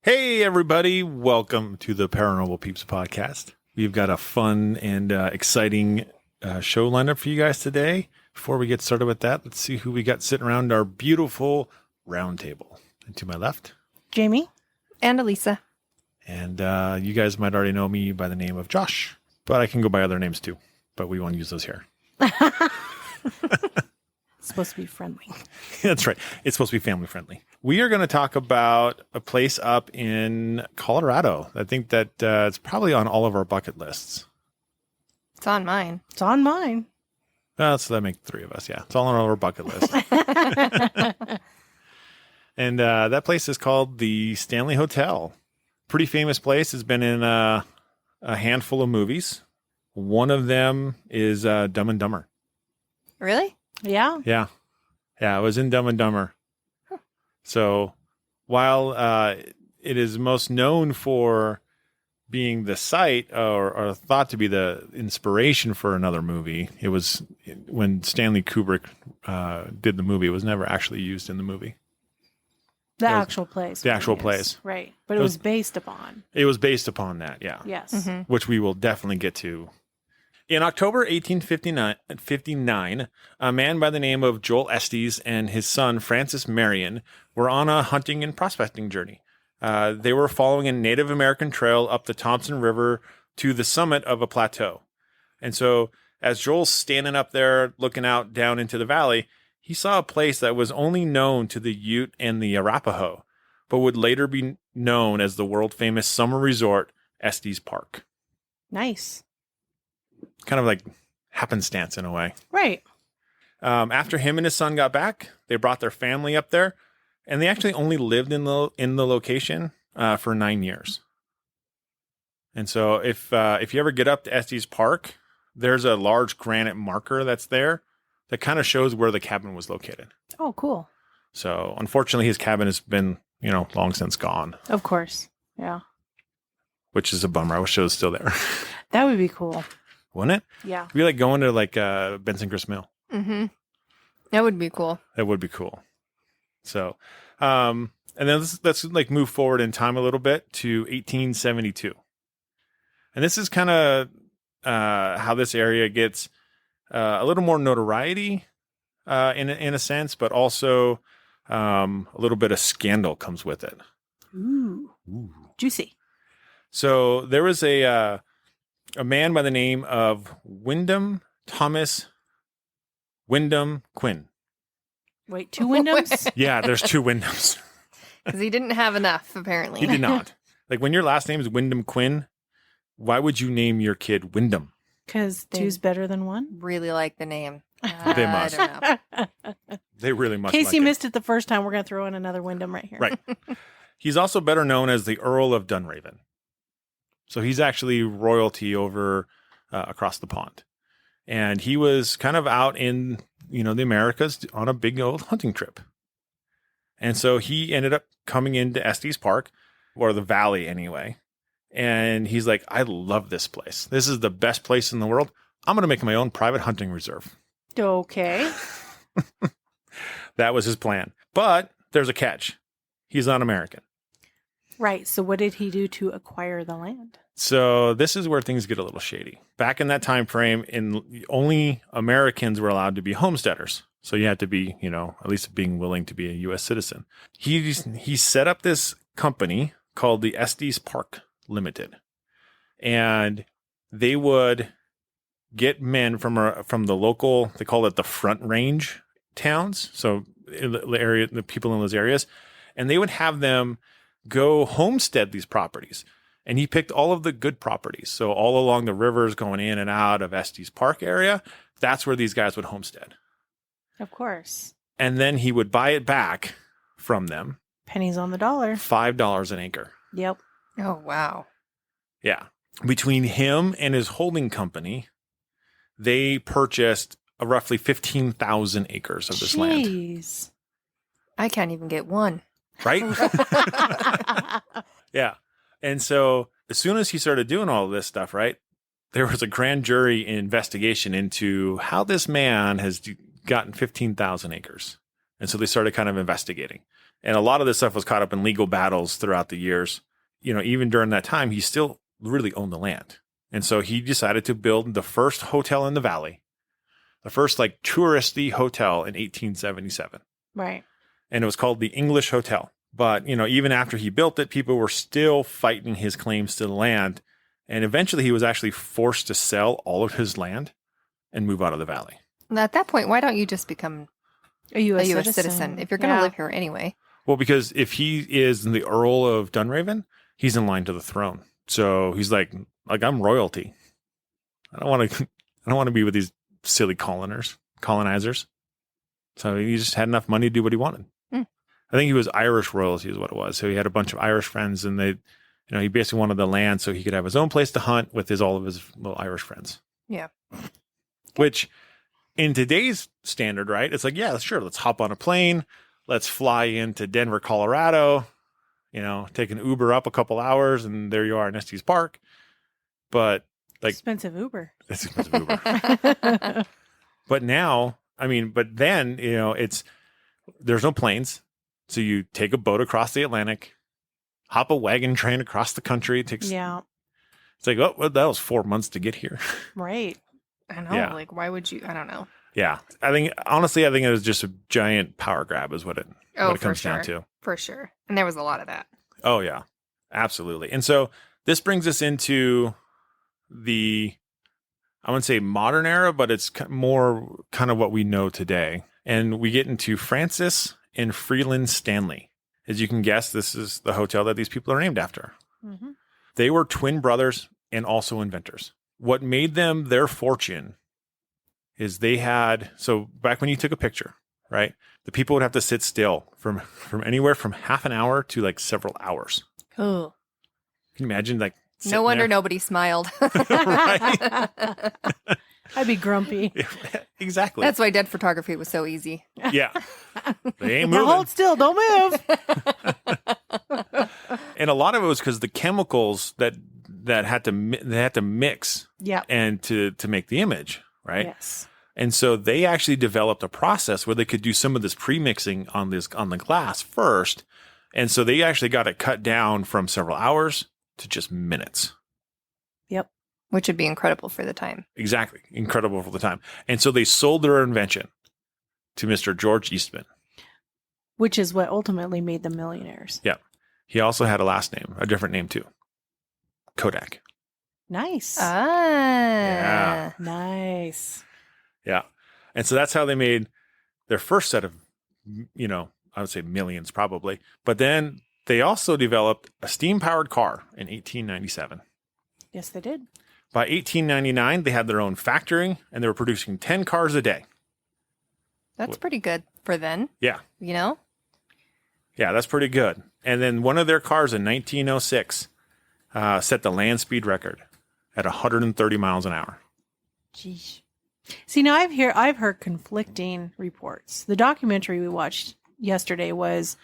Hey, everybody. Welcome to the Paranormal Peeps podcast. We've got a fun and exciting show lined up for you guys today. Before we get started with that, let's see who we got sitting around our beautiful round table. And to my left, Jamie. And Elisa. And you guys might already know me by the name of Josh, but I can go by other names too, but we won't use those here. It's supposed to be friendly. That's right. It's supposed to be family friendly. We are going to talk about a place up in Colorado. I think that it's probably on all of our bucket lists. It's on mine. It's on mine. So that makes three of us. Yeah. It's all on our bucket list. And that place is called the Stanley Hotel. Pretty famous place. Has been in a handful of movies. One of them is Dumb and Dumber. Really? Yeah. Yeah. Yeah, it was in Dumb and Dumber. Huh. So while it is most known for being the site or thought to be the inspiration for another movie, it was when Stanley Kubrick did the movie, it was never actually used in the movie. The actual place. The actual place. Right. But it was based upon. It was based upon that, yeah. Yes. Mm-hmm. Which we will definitely get to. In October 1859, a man by the name of Joel Estes and his son Francis Marion were on a hunting and prospecting journey. They were following a Native American trail up the Thompson River to the summit of a plateau. And so as Joel's standing up there looking out down into the valley, he saw a place that was only known to the Ute and the Arapaho, but would later be known as the world-famous summer resort, Estes Park. Nice. Kind of like happenstance in a way. Right. After him and his son got back, they brought their family up there, and they actually only lived in the location for 9 years. And so if you ever get up to Estes Park, there's a large granite marker that's there that kind of shows where the cabin was located. Oh, cool. So unfortunately, his cabin has been, long since gone, Of course. Yeah. which is a bummer. I wish it was still there. That would be cool. Wouldn't it? Yeah. It'd be like going to like Benson Grist Mill. Mm-hmm. That would be cool. That would be cool. So, and then let's like move forward in time a little bit to 1872. And this is kind of how this area gets a little more notoriety in a sense, but also a little bit of scandal comes with it. Ooh. Juicy. So there was a man by the name of Thomas Wyndham Quinn. Wait, two Wyndhams? Yeah, there's two Wyndhams. Because he didn't have enough, apparently. He did not. Like when your last name is Wyndham Quinn, why would you name your kid Wyndham? Because two's better than one? Really like the name. They must. I don't know. They really must. In case like you it. missed it the first time, we're going to throw in another Wyndham right here. Right. He's also better known as the Earl of Dunraven. So he's actually royalty over across the pond. And he was kind of out in, the Americas on a big old hunting trip. And so he ended up coming into Estes Park, or the valley anyway. And he's like, I love this place. This is the best place in the world. I'm going to make my own private hunting reserve. Okay. That was his plan. But there's a catch. He's not American. Right. So what did he do to acquire the land? So this is where things get a little shady. Back in that time frame, only Americans were allowed to be homesteaders. So you had to be, at least being willing to be a U.S. citizen. He set up this company called the Estes Park Limited, and they would get men from the local, they call it the Front Range towns. So in the people in those areas, and they would have them go homestead these properties. And he picked all of the good properties. So all along the rivers going in and out of Estes Park area, that's where these guys would homestead. Of course. And then he would buy it back from them. Pennies on the dollar. $5 an acre. Yep. Oh, wow. Yeah. Between him and his holding company, they purchased roughly 15,000 acres of this land. Jeez. I can't even get one. Right? Yeah. And so as soon as he started doing all of this stuff, right, there was a grand jury investigation into how this man has gotten 15,000 acres. And so they started kind of investigating. And a lot of this stuff was caught up in legal battles throughout the years. Even during that time, he still really owned the land. And so he decided to build the first hotel in the valley, the first like touristy hotel in 1877. Right. And it was called the English Hotel. But, even after he built it, people were still fighting his claims to the land. And eventually he was actually forced to sell all of his land and move out of the valley. And at that point, why don't you just become A U.S. a U.S. citizen if you're going to live here anyway? Well, because if he is the Earl of Dunraven, he's in line to the throne. So he's like I'm royalty. I don't want to be with these silly colonizers. So he just had enough money to do what he wanted. I think he was Irish royalty is what it was. So he had a bunch of Irish friends, and he basically wanted the land so he could have his own place to hunt with all of his little Irish friends. Yeah. Which in today's standard, right? It's like, yeah, sure. Let's hop on a plane. Let's fly into Denver, Colorado, take an Uber up a couple hours, and there you are in Estes Park. But expensive Uber. It's expensive Uber. But now, but then, there's no planes. So you take a boat across the Atlantic, hop a wagon train across the country. It takes, it's like, well, that was 4 months to get here. Right. I know. Yeah. Like, why would you? I don't know. Yeah. Honestly, I think it was just a giant power grab is what it comes down to. For sure. And there was a lot of that. Oh, yeah. Absolutely. And so this brings us into I wouldn't say modern era, but it's more kind of what we know today. And we get into Francis and Freeland Stanley. As you can guess, this is the hotel that these people are named after. Mm-hmm. They were twin brothers and also inventors. What made them their fortune is so back when you took a picture, right? The people would have to sit still from anywhere from half an hour to like several hours. Oh. Can you imagine no wonder nobody smiled. Right? I'd be grumpy. Exactly. That's why dead photography was so easy. Yeah. They ain't Now moving. hold still. Don't move. And a lot of it was because the chemicals that had to mix and to make the image, right? Yes. And so they actually developed a process where they could do some of this pre-mixing on the glass first. And so they actually got it cut down from several hours to just minutes. Yep. Which would be incredible for the time. Exactly. Incredible for the time. And so they sold their invention to Mr. George Eastman. Which is what ultimately made them millionaires. Yeah. He also had a different name too. Kodak. Nice. Yeah. Nice. Yeah. And so that's how they made their first set of, I would say millions probably. But then they also developed a steam-powered car in 1897. Yes, they did. By 1899, they had their own factory, and they were producing 10 cars a day. That's pretty good for then. Yeah. Yeah, that's pretty good. And then one of their cars in 1906 set the land speed record at 130 miles an hour. Jeez. See, now I've heard conflicting reports. The documentary we watched yesterday was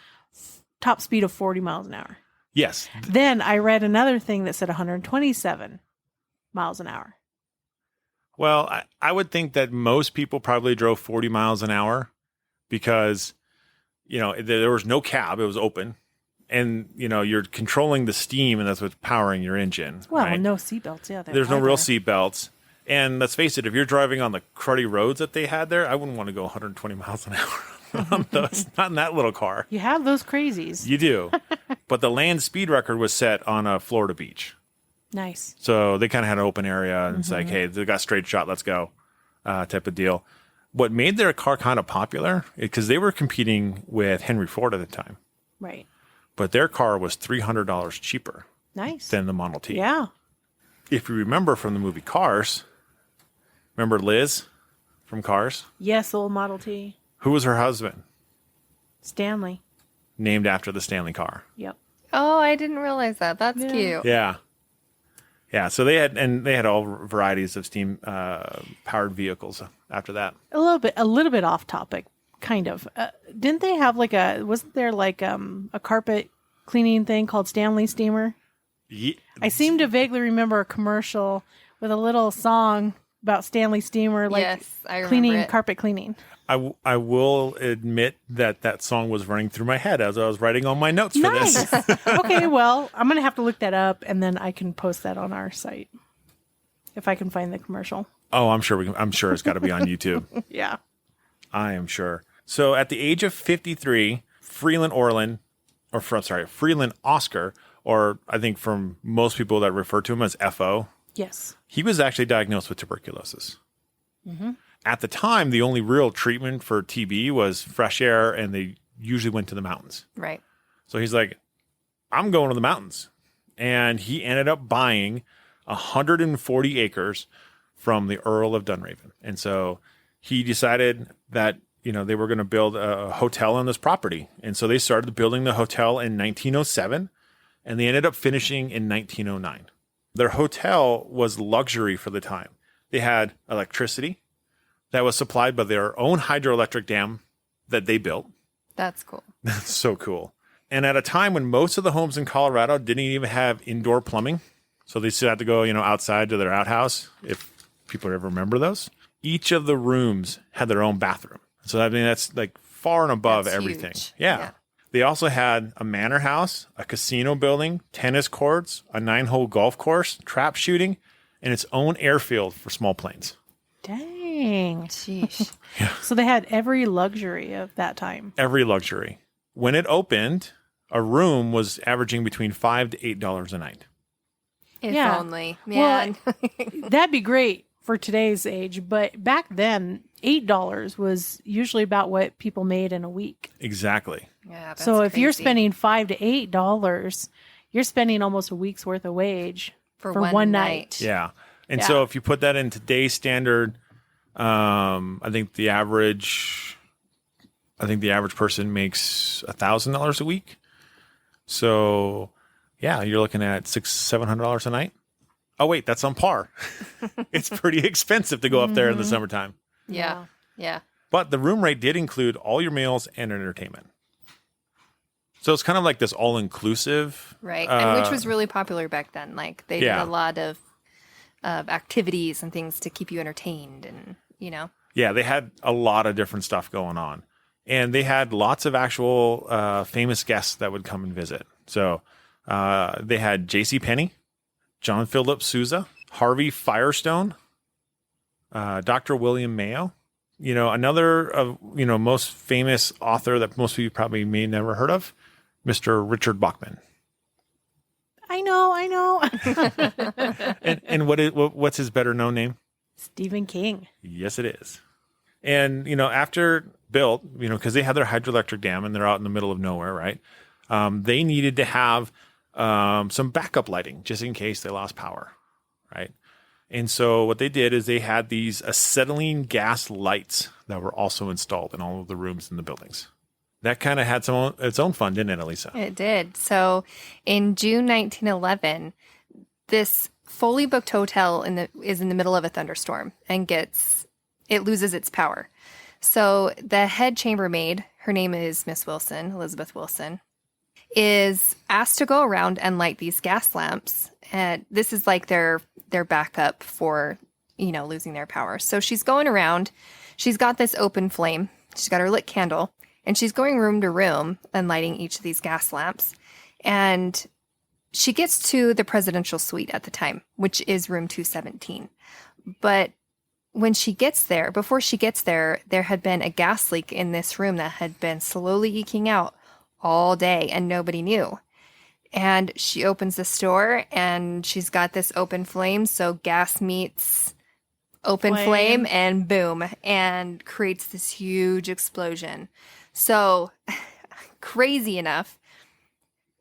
top speed of 40 miles an hour. Yes. Then I read another thing that said 127 miles an hour. Well, I would think that most people probably drove 40 miles an hour because, there was no cab. It was open. And, you're controlling the steam, and that's what's powering your engine. Well, right? no seatbelts. Yeah, there's no real seatbelts. And let's face it, if you're driving on the cruddy roads that they had there, I wouldn't want to go 120 miles an hour on those. Not in that little car. You have those crazies. You do. But the land speed record was set on a Florida beach. Nice. So they kind of had an open area, and it's like, hey, they got straight shot, let's go, type of deal. What made their car kind of popular, because they were competing with Henry Ford at the time. Right. But their car was $300 cheaper Nice. than the Model T. Yeah. If you remember from the movie Cars, remember Liz from Cars? Yes, old Model T. Who was her husband? Stanley. Named after the Stanley car. Yep. Oh, I didn't realize that. That's cute. Yeah. Yeah, so they had all varieties of steam powered vehicles after that. A little bit off topic, kind of. Didn't they have wasn't there a carpet cleaning thing called Stanley Steamer? Yeah. I seem to vaguely remember a commercial with a little song about Stanley Steamer, like yes, I remember cleaning, it. carpet cleaning. I will admit that song was running through my head as I was writing all my notes for Nice. this. Okay, well, I'm going to have to look that up, and then I can post that on our site if I can find the commercial. Oh, I'm sure I'm sure it's got to be on YouTube. Yeah. I am sure. So at the age of 53, Freeland Oscar, or I think from most people that refer to him as FO, Yes. he was actually diagnosed with tuberculosis. At the time, the only real treatment for TB was fresh air, and they usually went to the mountains. Right. So he's like, I'm going to the mountains. And he ended up buying 140 acres from the Earl of Dunraven. And so he decided that, they were going to build a hotel on this property. And so they started building the hotel in 1907, and they ended up finishing in 1909. Their hotel was luxury for the time. They had electricity that was supplied by their own hydroelectric dam that they built. That's cool. That's so cool. And at a time when most of the homes in Colorado didn't even have indoor plumbing, so they still had to go, outside to their outhouse, if people ever remember those. Each of the rooms had their own bathroom. So that's like far and above That's everything. huge. Yeah. Yeah. They also had a manor house, a casino building, tennis courts, a 9-hole golf course, trap shooting, and its own airfield for small planes. Dang. Sheesh. So they had every luxury of that time. Every luxury. When it opened, a room was averaging between $5 to $8 a night. If Yeah. only. Well, Man. That'd be great for today's age, but back then, $8 was usually about what people made in a week. Exactly. Yeah, that's So if you're crazy. spending $5 to $8, you're spending almost a week's worth of wage For for one one night. night. Yeah. And Yeah. so if you put that in today's standard, I think the average person makes $1,000 a week. So yeah, you're looking at $700 a night. Oh wait, that's on par. It's pretty expensive to go up there in the summertime. Yeah. Yeah. But the room rate did include all your meals and entertainment. So it's kind of like this all-inclusive. Right. And which was really popular back then. Like they Yeah. did a lot of activities and things to keep you entertained and, Yeah, they had a lot of different stuff going on. And they had lots of actual famous guests that would come and visit. So they had J.C. Penney, John Philip Sousa, Harvey Firestone, Dr. William Mayo. Another of, most famous author that most people probably may never heard of, Mr. Richard Bachman. I know. And what's his better known name? Stephen King. Yes, it is. And, after built, because they had their hydroelectric dam and they're out in the middle of nowhere, right? They needed to have some backup lighting just in case they lost power, right? And so what they did is they had these acetylene gas lights that were also installed in all of the rooms in the buildings. That kind of had its own fun, didn't it, Elisa? It did. So in June 1911, this fully booked hotel is in the middle of a thunderstorm and it loses its power. So the head chambermaid, her name is Miss Wilson, Elizabeth Wilson, is asked to go around and light these gas lamps. And this is like their backup for, losing their power. So she's going around. She's got this open flame. She's got her lit candle. And she's going room to room and lighting each of these gas lamps. And she gets to the presidential suite at the time, which is room 217. But when she gets there, before she gets there, there had been a gas leak in this room that had been slowly eking out all day and nobody knew. And she opens the door and she's got this open flame. So gas meets open flame and boom, and creates this huge explosion. So crazy enough,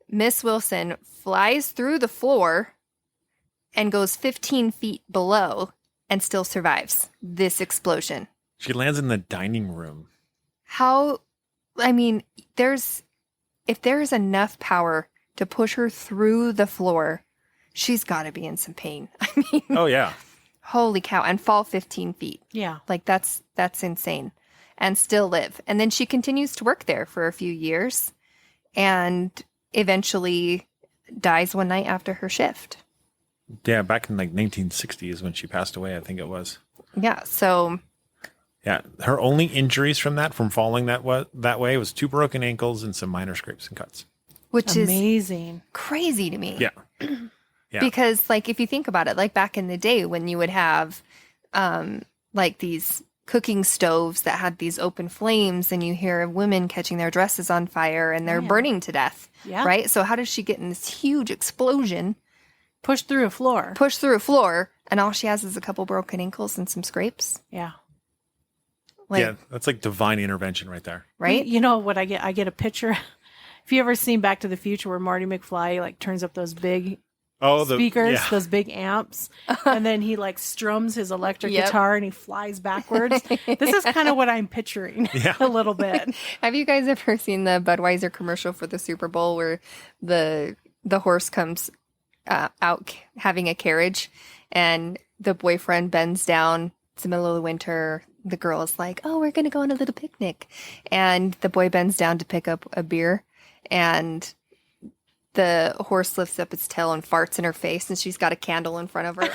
Miss Wilson flies through the floor and goes 15 feet below and still survives this explosion. She lands in the dining room. If there's enough power to push her through the floor, she's got to be in some pain. Oh, yeah. Holy cow. And fall 15 feet. Yeah. Like that's insane. And still live. And then she continues to work there for a few years and eventually dies one night after her shift. Yeah, back in like 1960 is when she passed away, I think it was. Yeah. So Yeah, her only injuries from falling that way was 2 broken ankles and some minor scrapes and cuts. which is Amazing. crazy to me. Yeah. Yeah. Because like if you think about it, like back in the day when you would have like these cooking stoves that had these open flames and you hear women catching their dresses on fire and they're Yeah. burning to death. Yeah. Right? So how does she get in this huge explosion, Push through a floor. push through a floor, and all she has is a couple broken ankles and some scrapes? Yeah. Like, Yeah, that's like divine intervention right there. right? You know what I get? I get a picture. If you ever seen Back to the Future where Marty McFly like turns up those big speakers, yeah. those big amps, and then he like strums his electric Yep. guitar and he flies backwards. This is kind of what I'm picturing Yeah. a little bit. Have you guys ever seen the Budweiser commercial for the Super Bowl where the horse comes out having a carriage and the boyfriend bends down? It's the middle of the winter. The girl is like, "Oh, we're going to go on a little picnic." And the boy bends down to pick up a beer and the horse lifts up its tail and farts in her face, and she's got a candle in front of her.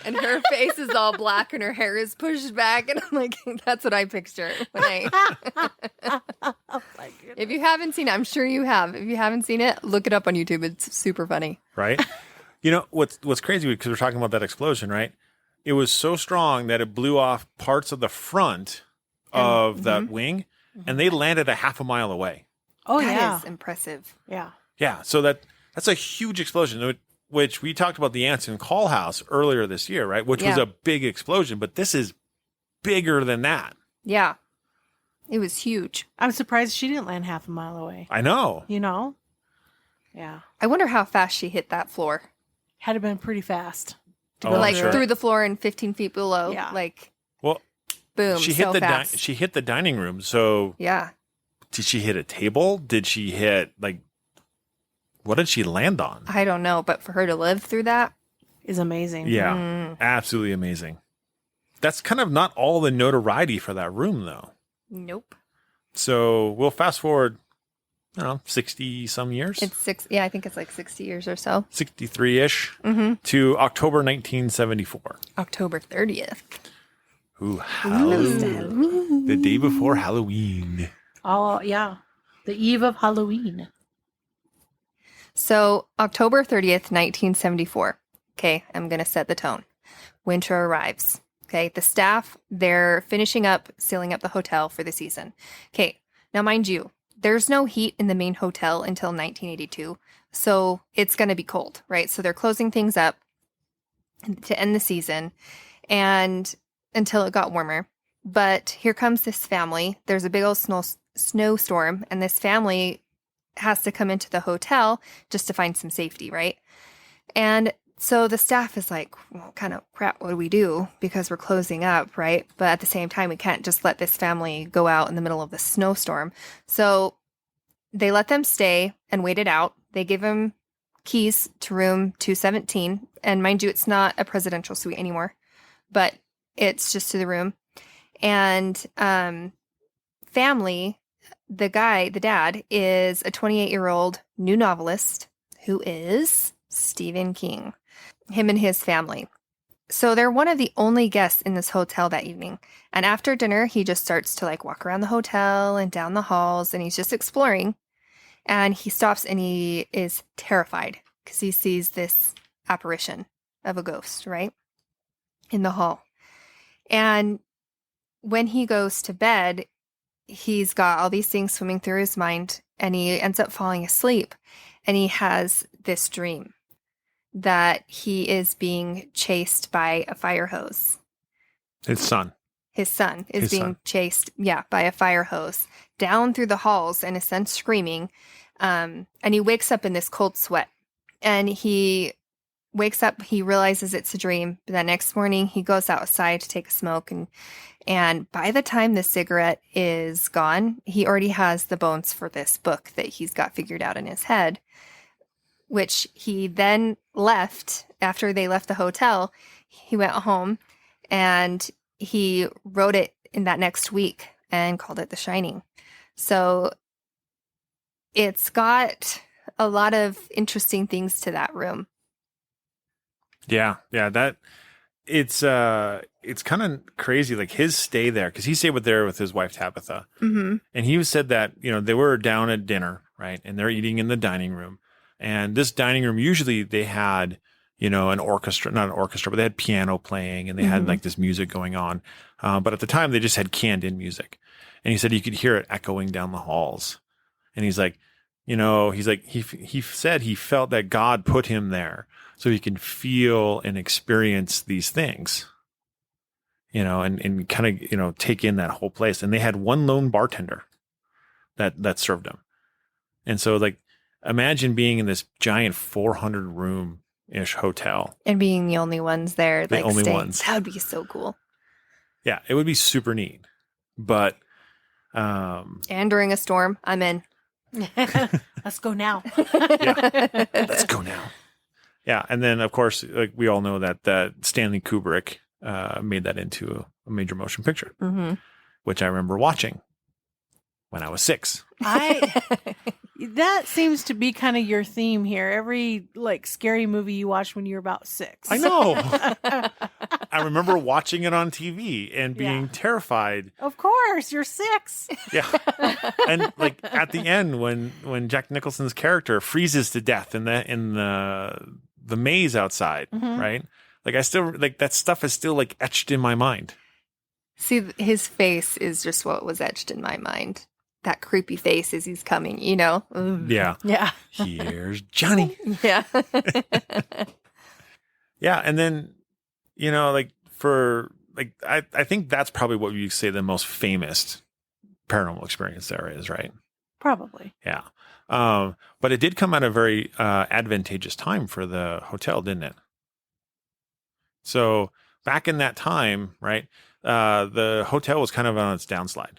And her face is all black and her hair is pushed back. And I'm like, that's what I picture when Oh my goodness. if you haven't seen it, I'm sure you have. If you haven't seen it, look it up on YouTube. It's super funny. Right? You know, what's crazy, because we're talking about that explosion, right? It was so strong that it blew off parts of the front of that wing, and they landed a half a mile away. Oh That yeah. is impressive. Yeah. Yeah, so that's a huge explosion, which we talked about the Anson Call House earlier this year, right? Which was Yeah. a big explosion, but this is bigger than that. Yeah. It was huge. I'm surprised she didn't land half a mile away. I know. You know? Yeah. I wonder how fast she hit that floor. Had to been pretty fast. to Oh, go I'm Like sure. through the floor and 15 feet below. Yeah. Like, Well, boom. she so hit fast. she hit the dining room. So Yeah. did she hit a table? Did she hit what did she land on? I don't know, but for her to live through that, Is amazing. Yeah, Mm. absolutely amazing. That's kind of not all the notoriety for that room, though. nope. So we'll fast forward, 60 some years, It's I think it's like 60 years or so. 63-ish Mm-hmm. to October 1974. October 30th. Ooh, Halloween. The day before Halloween. Oh, yeah. The eve of Halloween. So, October 30th, 1974. Okay, I'm going to set the tone. Winter arrives. Okay, the staff, they're finishing up, sealing up the hotel for the season. Okay, now mind you, there's no heat in the main hotel until 1982. So, it's going to be cold, right? So, they're closing things up to end the season and until it got warmer. But here comes this family. There's a big old snowstorm, and this family has to come into the hotel just to find some safety, right? And so the staff is like, well, kind of crap, what do we do? Because we're closing up, right? But at the same time, we can't just let this family go out in the middle of the snowstorm. So they let them stay and wait it out. They give them keys to room 217. And mind you, it's not a presidential suite anymore, but it's just to the room. And family, the dad, is a 28-year-old new novelist who is Stephen King, him and his family. So they're one of the only guests in this hotel that evening. And after dinner, he just starts to walk around the hotel and down the halls, and he's just exploring. And he stops and he is terrified because he sees this apparition of a ghost, right? In the hall. And when he goes to bed, he's got all these things swimming through his mind, and he ends up falling asleep. And he has this dream that he is being chased by a fire hose. His son. His son is His being son. chased, by a fire hose down through the halls, and his son's screaming. And he wakes up in this cold sweat. And he wakes up, he realizes it's a dream. But that next morning, he goes outside to take a smoke. And by the time the cigarette is gone, he already has the bones for this book that he's got figured out in his head, which he then left after they left the hotel. He went home and he wrote it in that next week and called it The Shining. So it's got a lot of interesting things to that room. Yeah. That it's kind of crazy. Like his stay there, because he stayed there with his wife Tabitha, and he said that they were down at dinner, right, and they're eating in the dining room, and this dining room usually they had an orchestra, not an orchestra, but they had piano playing, and they had like this music going on, but at the time they just had canned-in music, and he said you could hear it echoing down the halls, and he's like, he said he felt that God put him there so he can feel and experience these things, and kind of, take in that whole place. And they had one lone bartender that served him. And so like, imagine being in this giant 400 room ish hotel and being the only ones there. The only staying. ones. That would be so cool. Yeah. It would be super neat, but, and during a storm, I'm in. Let's go now. yeah, let's go now. Yeah, and then of course, like we all know that Stanley Kubrick made that into a major motion picture, which I remember watching when I was 6. That seems to be kind of your theme here. Every like scary movie you watched when you were about 6. I know. I remember watching it on TV and being terrified. Of course, you're 6. Yeah, and like at the end when Jack Nicholson's character freezes to death in the maze outside, right? Like I still like that stuff is still like etched in my mind. See, his face is just what was etched in my mind. That creepy face as he's coming, Ooh. Yeah. Yeah. Here's Johnny. Yeah. Yeah, and then like for like I think that's probably what you say the most famous paranormal experience there is, right? Probably. Yeah. But it did come at a very advantageous time for the hotel, didn't it? So back in that time, right, the hotel was kind of on its downslide.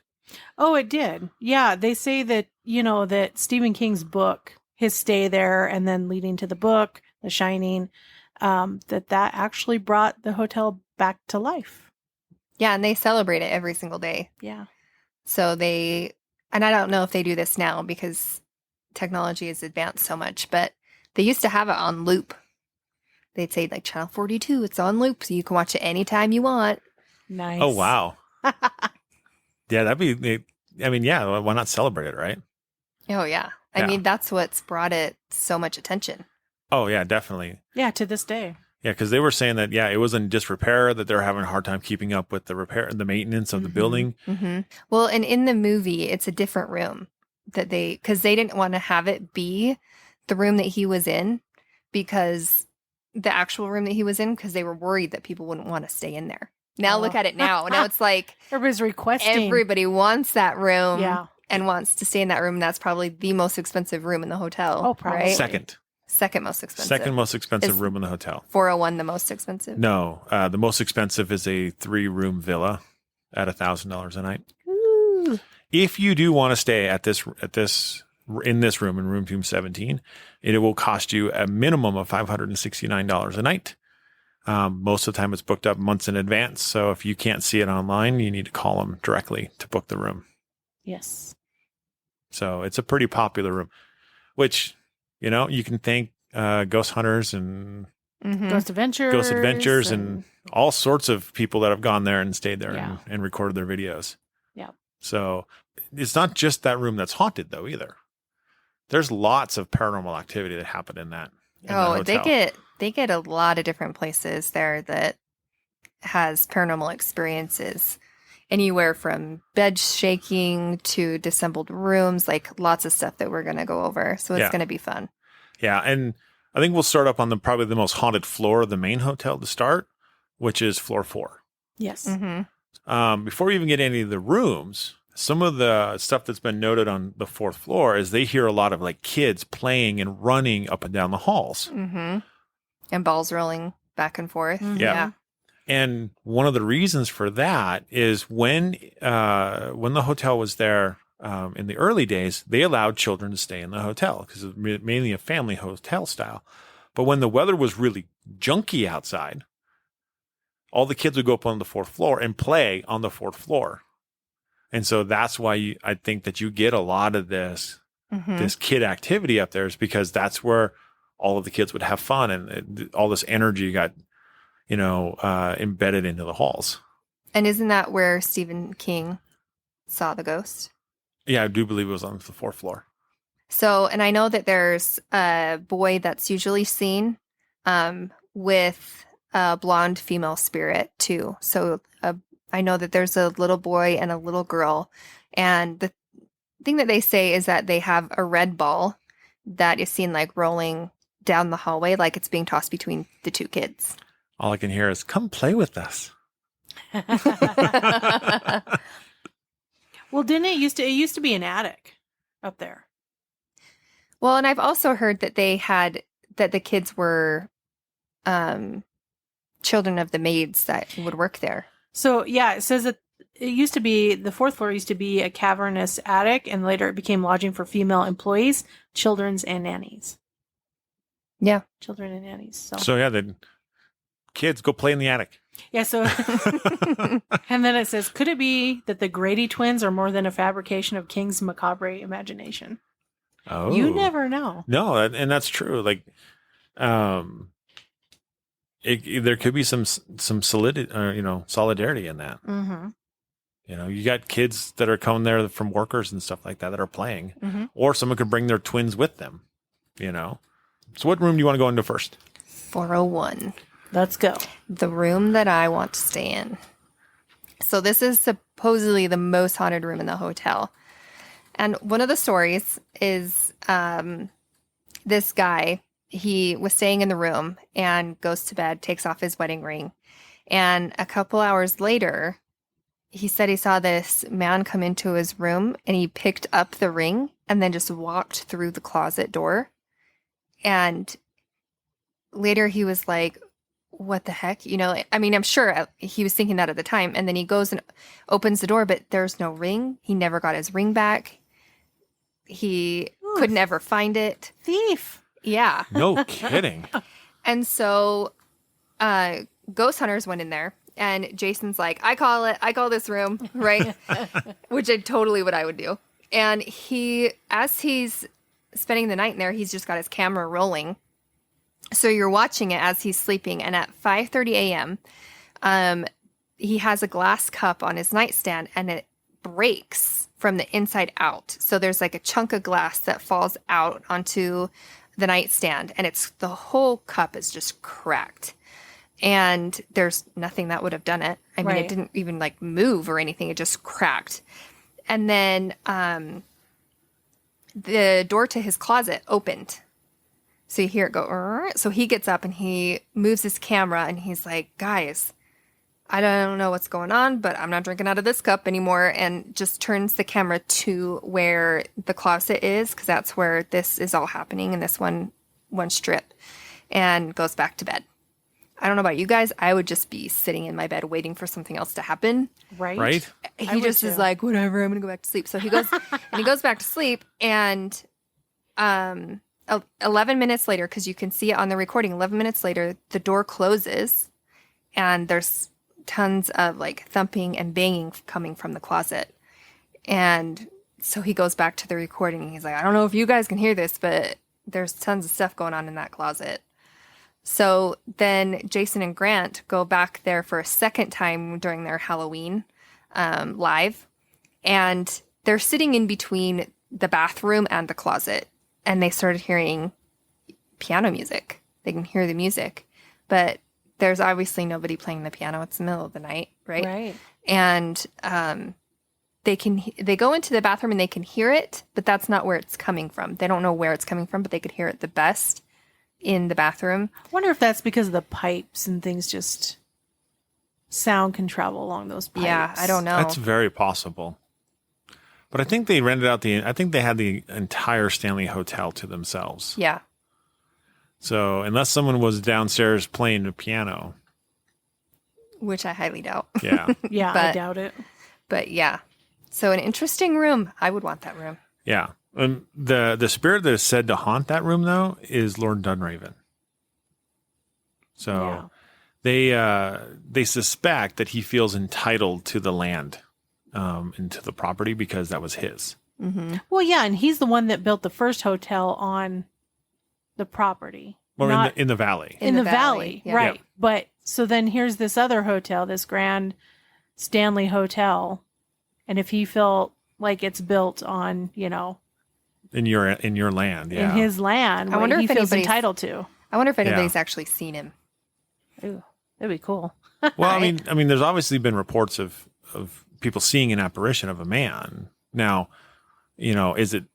Oh, it did. Yeah. They say that, that Stephen King's book, his stay there and then leading to the book, The Shining, that actually brought the hotel back to life. Yeah. And they celebrate it every single day. Yeah. So and I don't know if they do this now because technology has advanced so much, but they used to have it on loop. They'd say like channel 42, it's on loop. So you can watch it anytime you want. Nice. Oh, wow. Yeah, why not celebrate it, right? Oh, yeah. Yeah. I mean, that's what's brought it so much attention. Oh, yeah, definitely. Yeah, to this day. Yeah, because they were saying that, it was in disrepair, that they're having a hard time keeping up with the repair and the maintenance of the building. Well, and in the movie, it's a different room because they didn't want to have it be the room that he was in, because the actual room that he was in, because they were worried that people wouldn't want to stay in there. Now look at it now. Now it's like everybody's requesting. Everybody wants that room. Yeah. And wants to stay in that room. That's probably the most expensive room in the hotel. Oh, probably. Right? Second most expensive. Second most expensive Is room in the hotel. 401 the most expensive? No, the most expensive is a 3-room villa at $1,000 a night. Ooh. If you do want to stay in this room, in room 217, it will cost you a minimum of $569 a night. Most of the time it's booked up months in advance. So if you can't see it online, you need to call them directly to book the room. Yes. So it's a pretty popular room, which, you can thank ghost hunters and Ghost Adventures. And all sorts of people that have gone there and stayed there Yeah. and recorded their videos. Yeah. So it's not just that room that's haunted though either. There's lots of paranormal activity that happened in that. They get a lot of different places there that has paranormal experiences. Anywhere from bed shaking to dissembled rooms, like lots of stuff that we're going to go over. So it's going to be fun. Yeah. And I think we'll start up on probably the most haunted floor of the main hotel to start, which is floor 4. Yes. Before we even get any of the rooms, some of the stuff that's been noted on the 4th floor is they hear a lot of like kids playing and running up and down the halls. And balls rolling back and forth. Yeah. And one of the reasons for that is when the hotel was there in the early days, they allowed children to stay in the hotel because it was mainly a family hotel style. But when the weather was really junky outside, all the kids would go up on the 4th floor and play on the 4th floor. And so that's why I think that you get a lot of this kid activity up there, is because that's where all of the kids would have fun, and all this energy got, embedded into the halls. And isn't that where Stephen King saw the ghost? Yeah, I do believe it was on the 4th floor. So, and I know that there's a boy that's usually seen with a blonde female spirit too. So I know that there's a little boy and a little girl. And the thing that they say is that they have a red ball that is seen like rolling down the hallway, like it's being tossed between the two kids. All I can hear is, come play with us. Well, didn't it used to be an attic up there? Well, and I've also heard that that the kids were children of the maids that would work there. So yeah, it says that it used to be, the 4th floor used to be a cavernous attic, and later it became lodging for female employees, children's and nannies. Yeah. Children and nannies. So yeah, the kids go play in the attic. Yeah, so and then it says, could it be that the Grady twins are more than a fabrication of King's macabre imagination? Oh, You never know. No, and that's true. Like, there could be some solidity, solidarity in that. Mm-hmm. You got kids that are coming there from workers and stuff like that are playing, Mm-hmm. or someone could bring their twins with them. So what room do you want to go into first? 401. Let's go. The room that I want to stay in. So this is supposedly the most haunted room in the hotel. And one of the stories is this guy, he was staying in the room and goes to bed, takes off his wedding ring. And a couple hours later, he said he saw this man come into his room and he picked up the ring and then just walked through the closet door. And later he was like, what the heck? I'm sure he was thinking that at the time. And then he goes and opens the door, but there's no ring. He never got his ring back. He could never find it. Thief. Yeah. No kidding. And so ghost hunters went in there, and Jason's like, I call this room, right? Which I totally what I would do. And as he's spending the night in there, he's just got his camera rolling. So you're watching it as he's sleeping, and at 5:30 a.m., he has a glass cup on his nightstand, and it breaks from the inside out. So there's like a chunk of glass that falls out onto the nightstand, and the whole cup is just cracked. And there's nothing that would have done it. I mean, Right. It didn't even like move or anything. It just cracked. And then the door to his closet opened. So you hear it go, "Rrr." So he gets up and he moves his camera and he's like, guys, I don't know what's going on, but I'm not drinking out of this cup anymore. And just turns the camera to where the closet is, because that's where this is all happening in this one strip, and goes back to bed. I don't know about you guys. I would just be sitting in my bed waiting for something else to happen. Right? Right? I He would just is too. like, whatever, I'm going to go back to sleep. So he goes and he goes back to sleep, and 11 minutes later, because you can see it on the recording, 11 minutes later, the door closes and there's tons of like thumping and banging coming from the closet. And so he goes back to the recording and he's like, I don't know if you guys can hear this, but there's tons of stuff going on in that closet. So then Jason and Grant go back there for a second time during their Halloween live. And they're sitting in between the bathroom and the closet. And they started hearing piano music. They can hear the music. But there's obviously nobody playing the piano. It's the middle of the night, right? Right. And they go into the bathroom and they can hear it, but that's not where it's coming from. They don't know where it's coming from, but they could hear it the best in the bathroom. I wonder if that's because of the pipes and things, just sound can travel along those pipes. Yeah, I don't know. That's very possible. But I think they rented out I think they had the entire Stanley Hotel to themselves. Yeah. So unless someone was downstairs playing the piano. Which I highly doubt. Yeah. Yeah, I But- doubt it. But yeah. So an interesting room. I would want that room. Yeah. The spirit that is said to haunt that room, though, is Lord Dunraven. So they suspect that he feels entitled to the land and to the property because that was his. Mm-hmm. Well, yeah, and he's the one that built the first hotel on the property. Or not in the valley. in the valley. yeah. Right. Yep. But so then here's this other hotel, this Grand Stanley Hotel. And if he felt like it's built on, In your land, yeah. in his land, I wonder what he if feels anybody's- entitled to. I wonder if anybody's actually seen him. Ooh, that'd be cool. Well, Right. I mean, there's obviously been reports of people seeing an apparition of a man. Now, is it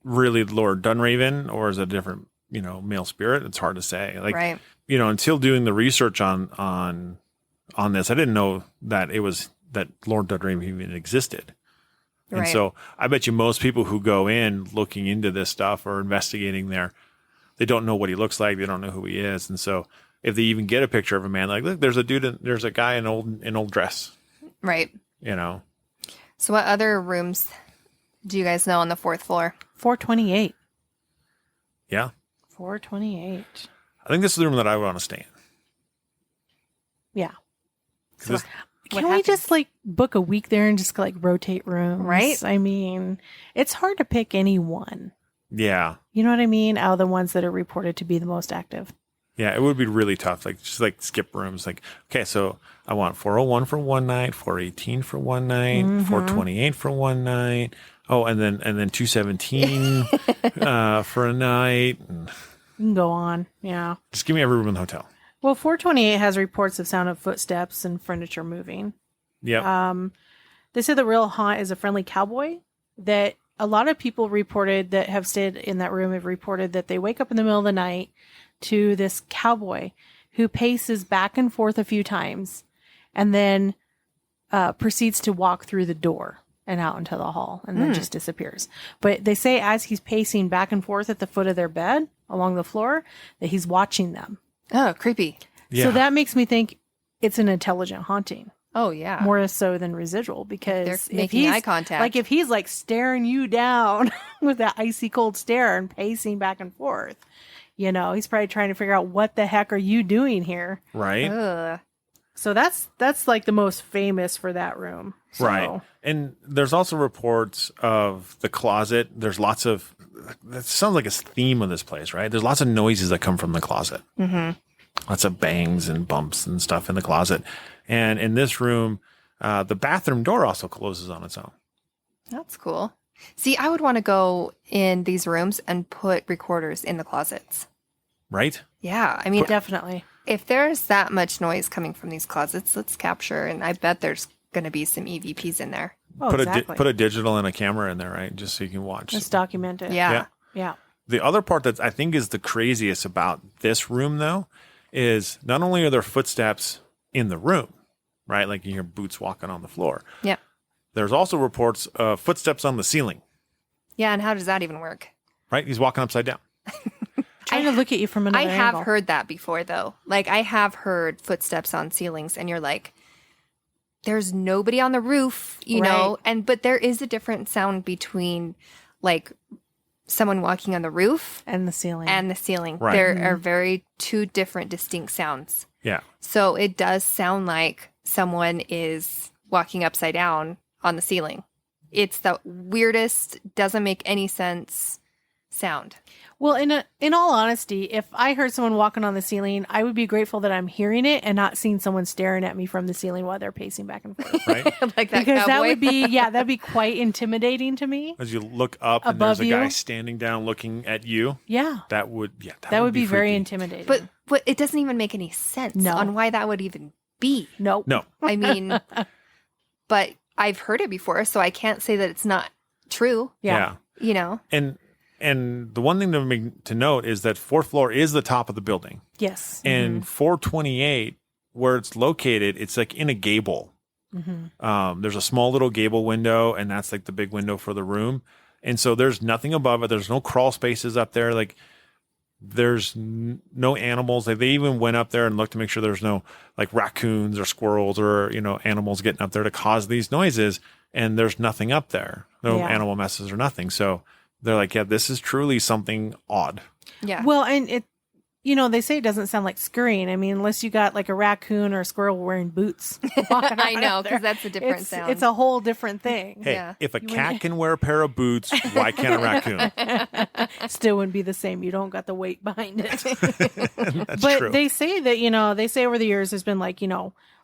really Lord Dunraven or is it a different, male spirit? It's hard to say. Like, Right. Until doing the research on this, I didn't know that that Lord Dunraven even existed. And Right. so I bet you most people who go in looking into this stuff or investigating there, they don't know what he looks like. They don't know who he is. And so if they even get a picture of a man, like, look, there's a guy in old dress, Right. So what other rooms do you guys know on the 4th floor? 428. Yeah. 428. I think this is the room that I would want to stay in. Yeah. 'Cause this- Can What we happens? just book a week there and just rotate rooms? Right. I mean, it's hard to pick any one. yeah. You know what I mean? Out of the ones that are reported to be the most active. Yeah, it would be really tough. Just skip rooms. Okay, so I want 401 for one night, 418 for one night, 428 for one night. Oh, and then 217 for a night. And You can go on. Yeah. just give me every room in the hotel. Well, 428 has reports of sound of footsteps and furniture moving. Yeah. They say the real haunt is a friendly cowboy that a lot of people reported that have stayed in that room have reported that they wake up in the middle of the night to this cowboy who paces back and forth a few times and then proceeds to walk through the door and out into the hall and then just disappears. But they say as he's pacing back and forth at the foot of their bed along the floor that he's watching them. Oh, creepy. Yeah. So that makes me think it's an intelligent haunting. Oh, yeah. More so than residual because They're if making he's eye contact. like if he's staring you down with that icy cold stare and pacing back and forth, he's probably trying to figure out what the heck are you doing here. right. Ugh. So that's the most famous for that room. So, Right. And there's also reports of the closet. There's lots of, that sounds like a theme of this place, right? There's lots of noises that come from the closet. Mm-hmm. Lots of bangs and bumps and stuff in the closet. And in this room, the bathroom door also closes on its own. That's cool. See, I would want to go in these rooms and put recorders in the closets. Right? Yeah. I mean, Definitely. if there's that much noise coming from these closets, let's capture. And I bet there's going to be some EVPs in there. Oh, put exactly. put a digital and a camera in there, right? Just so you can watch. Let's document it. Yeah. Yeah. Yeah. The other part that I think is the craziest about this room, though, is not only are there footsteps in the room, right? Like you hear boots walking on the floor. Yeah. There's also reports of footsteps on the ceiling, Yeah. And how does that even work? right? He's walking upside down. Trying to look at you from another I have angle. heard that before, though. I have heard footsteps on ceilings, and you're like, there's nobody on the roof, you know? But there is a different sound between someone walking on the roof and the ceiling. and the ceiling. Right. There are two different distinct sounds. Yeah. So it does sound like someone is walking upside down on the ceiling. It's the weirdest, doesn't make any sense sound. Well, in all honesty, if I heard someone walking on the ceiling, I would be grateful that I'm hearing it and not seeing someone staring at me from the ceiling while they're pacing back and forth. Right? Like that Because that cowboy. would be, that'd be quite intimidating to me. As you look up and Above there's a guy you? standing down looking at you, Yeah. that would That would be very freaky. intimidating. But it doesn't even make any sense No. on why that would even be. nope. No. I mean, but I've heard it before, so I can't say that it's not true, Yeah. you know? And the one thing to note is that fourth floor is the top of the building. Yes. And 428, where it's located, it's in a gable. Mm-hmm. There's a small little gable window, and that's the big window for the room. And so there's nothing above it. There's no crawl spaces up there. There's no animals. They even went up there and looked to make sure there's no raccoons or squirrels or animals getting up there to cause these noises. And there's nothing up there. No Yeah. animal messes or nothing. So they're like, yeah, this is truly something odd. Yeah. Well, and they say it doesn't sound like scurrying. I mean, unless you got like a raccoon or a squirrel wearing boots. I know, because that's a different sound. It's a whole different thing. Hey, Yeah. if a cat can wear a pair of boots, why can't a raccoon? Still wouldn't be the same. You don't got the weight behind it. That's But true. they say that, they say over the years there's been like,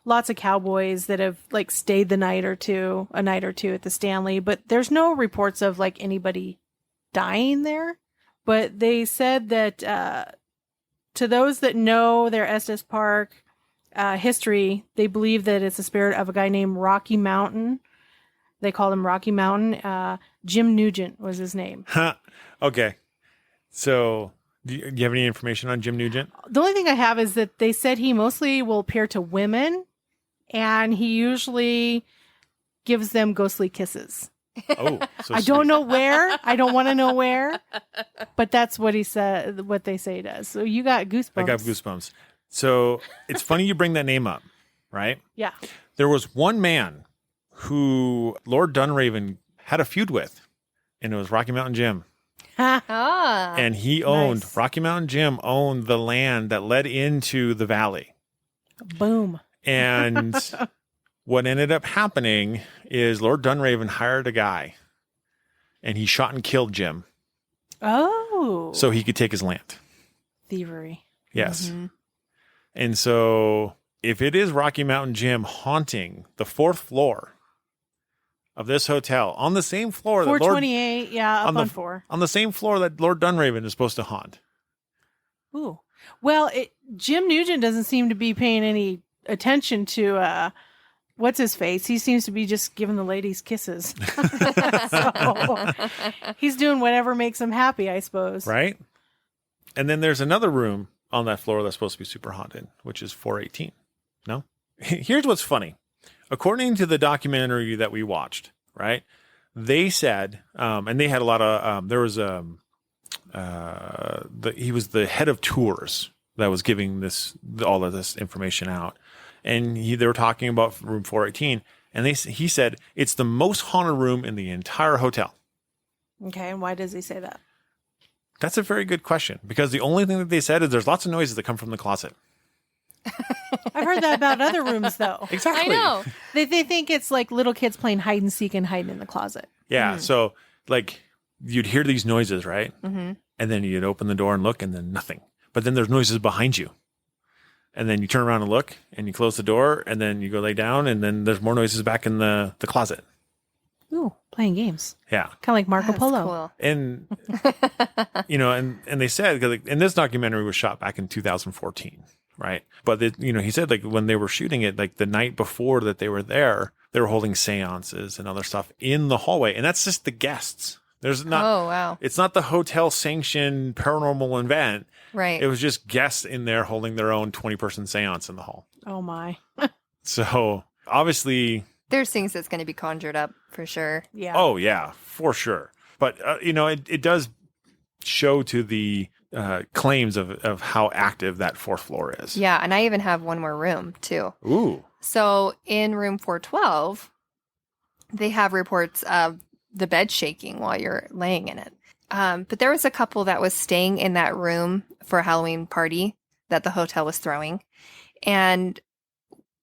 lots of cowboys that have like stayed a night or two at the Stanley, but there's no reports of like anybody dying there. But they said that to those that know their Estes Park history, they believe that it's the spirit of a guy named Rocky Mountain. They called him Rocky Mountain. Jim Nugent was his name. Okay. So, do you have any information on Jim Nugent? The only thing I have is that they said he mostly will appear to women, and he usually gives them ghostly kisses. Oh, so I don't know where. I don't want to know where, but that's what he said. What they say he does. So you got goosebumps. I got goosebumps. So it's funny you bring that name up, right? Yeah. There was one man who Lord Dunraven had a feud with, and it was Rocky Mountain Jim. Ah. And he owned, Nice. Rocky Mountain Jim owned the land that led into the valley. Boom. And what ended up happening is Lord Dunraven hired a guy, and he shot and killed Jim Oh. so he could take his land. Thievery. Yes. Mhm. And so if it is Rocky Mountain Jim haunting the 4th floor of this hotel, on the same floor that Lord 428. Yeah, up on 4. on the same floor that Lord Dunraven is supposed to haunt. Ooh. Well, Jim Nugent doesn't seem to be paying any attention to what's his face. He seems to be just giving the ladies kisses. So he's doing whatever makes him happy, I suppose. Right? And then there's another room on that floor that's supposed to be super haunted, which is 418. No? Here's what's funny. According to the documentary that we watched, right? They said, and they had a lot of, there was, he was the head of tours that was giving all of this information out. And they were talking about room 418. And he said, it's the most haunted room in the entire hotel. Okay, and why does he say that? That's a very good question, because the only thing that they said is there's lots of noises that come from the closet. I've heard that about other rooms, though. Exactly. I know. They think it's like little kids playing hide and seek and hiding in the closet. Yeah. So, like, you'd hear these noises, right? Mm-hmm. And then you'd open the door and look, and then nothing. But then there's noises behind you. And then you turn around and look, and you close the door, and then you go lay down, and then there's more noises back in the closet. Ooh, playing games. Yeah. Kind of like Marco That's Polo. cool. And, and they said, 'cause, and this documentary was shot back in 2014, right? But, he said, like, when they were shooting it, like, the night before that they were there, they were holding seances and other stuff in the hallway. And that's just the guests. There's not, Oh, wow. it's not the hotel sanctioned paranormal event. Right. It was just guests in there holding their own 20-person seance in the hall. Oh, my. So obviously, There's things that's going to be conjured up for sure. Yeah. oh yeah, for sure. But it does show to the claims of how active that 4th floor is. Yeah. And I even have one more room too. Ooh. So in room 412, they have reports of the bed shaking while you're laying in it. But there was a couple that was staying in that room for a Halloween party that the hotel was throwing. And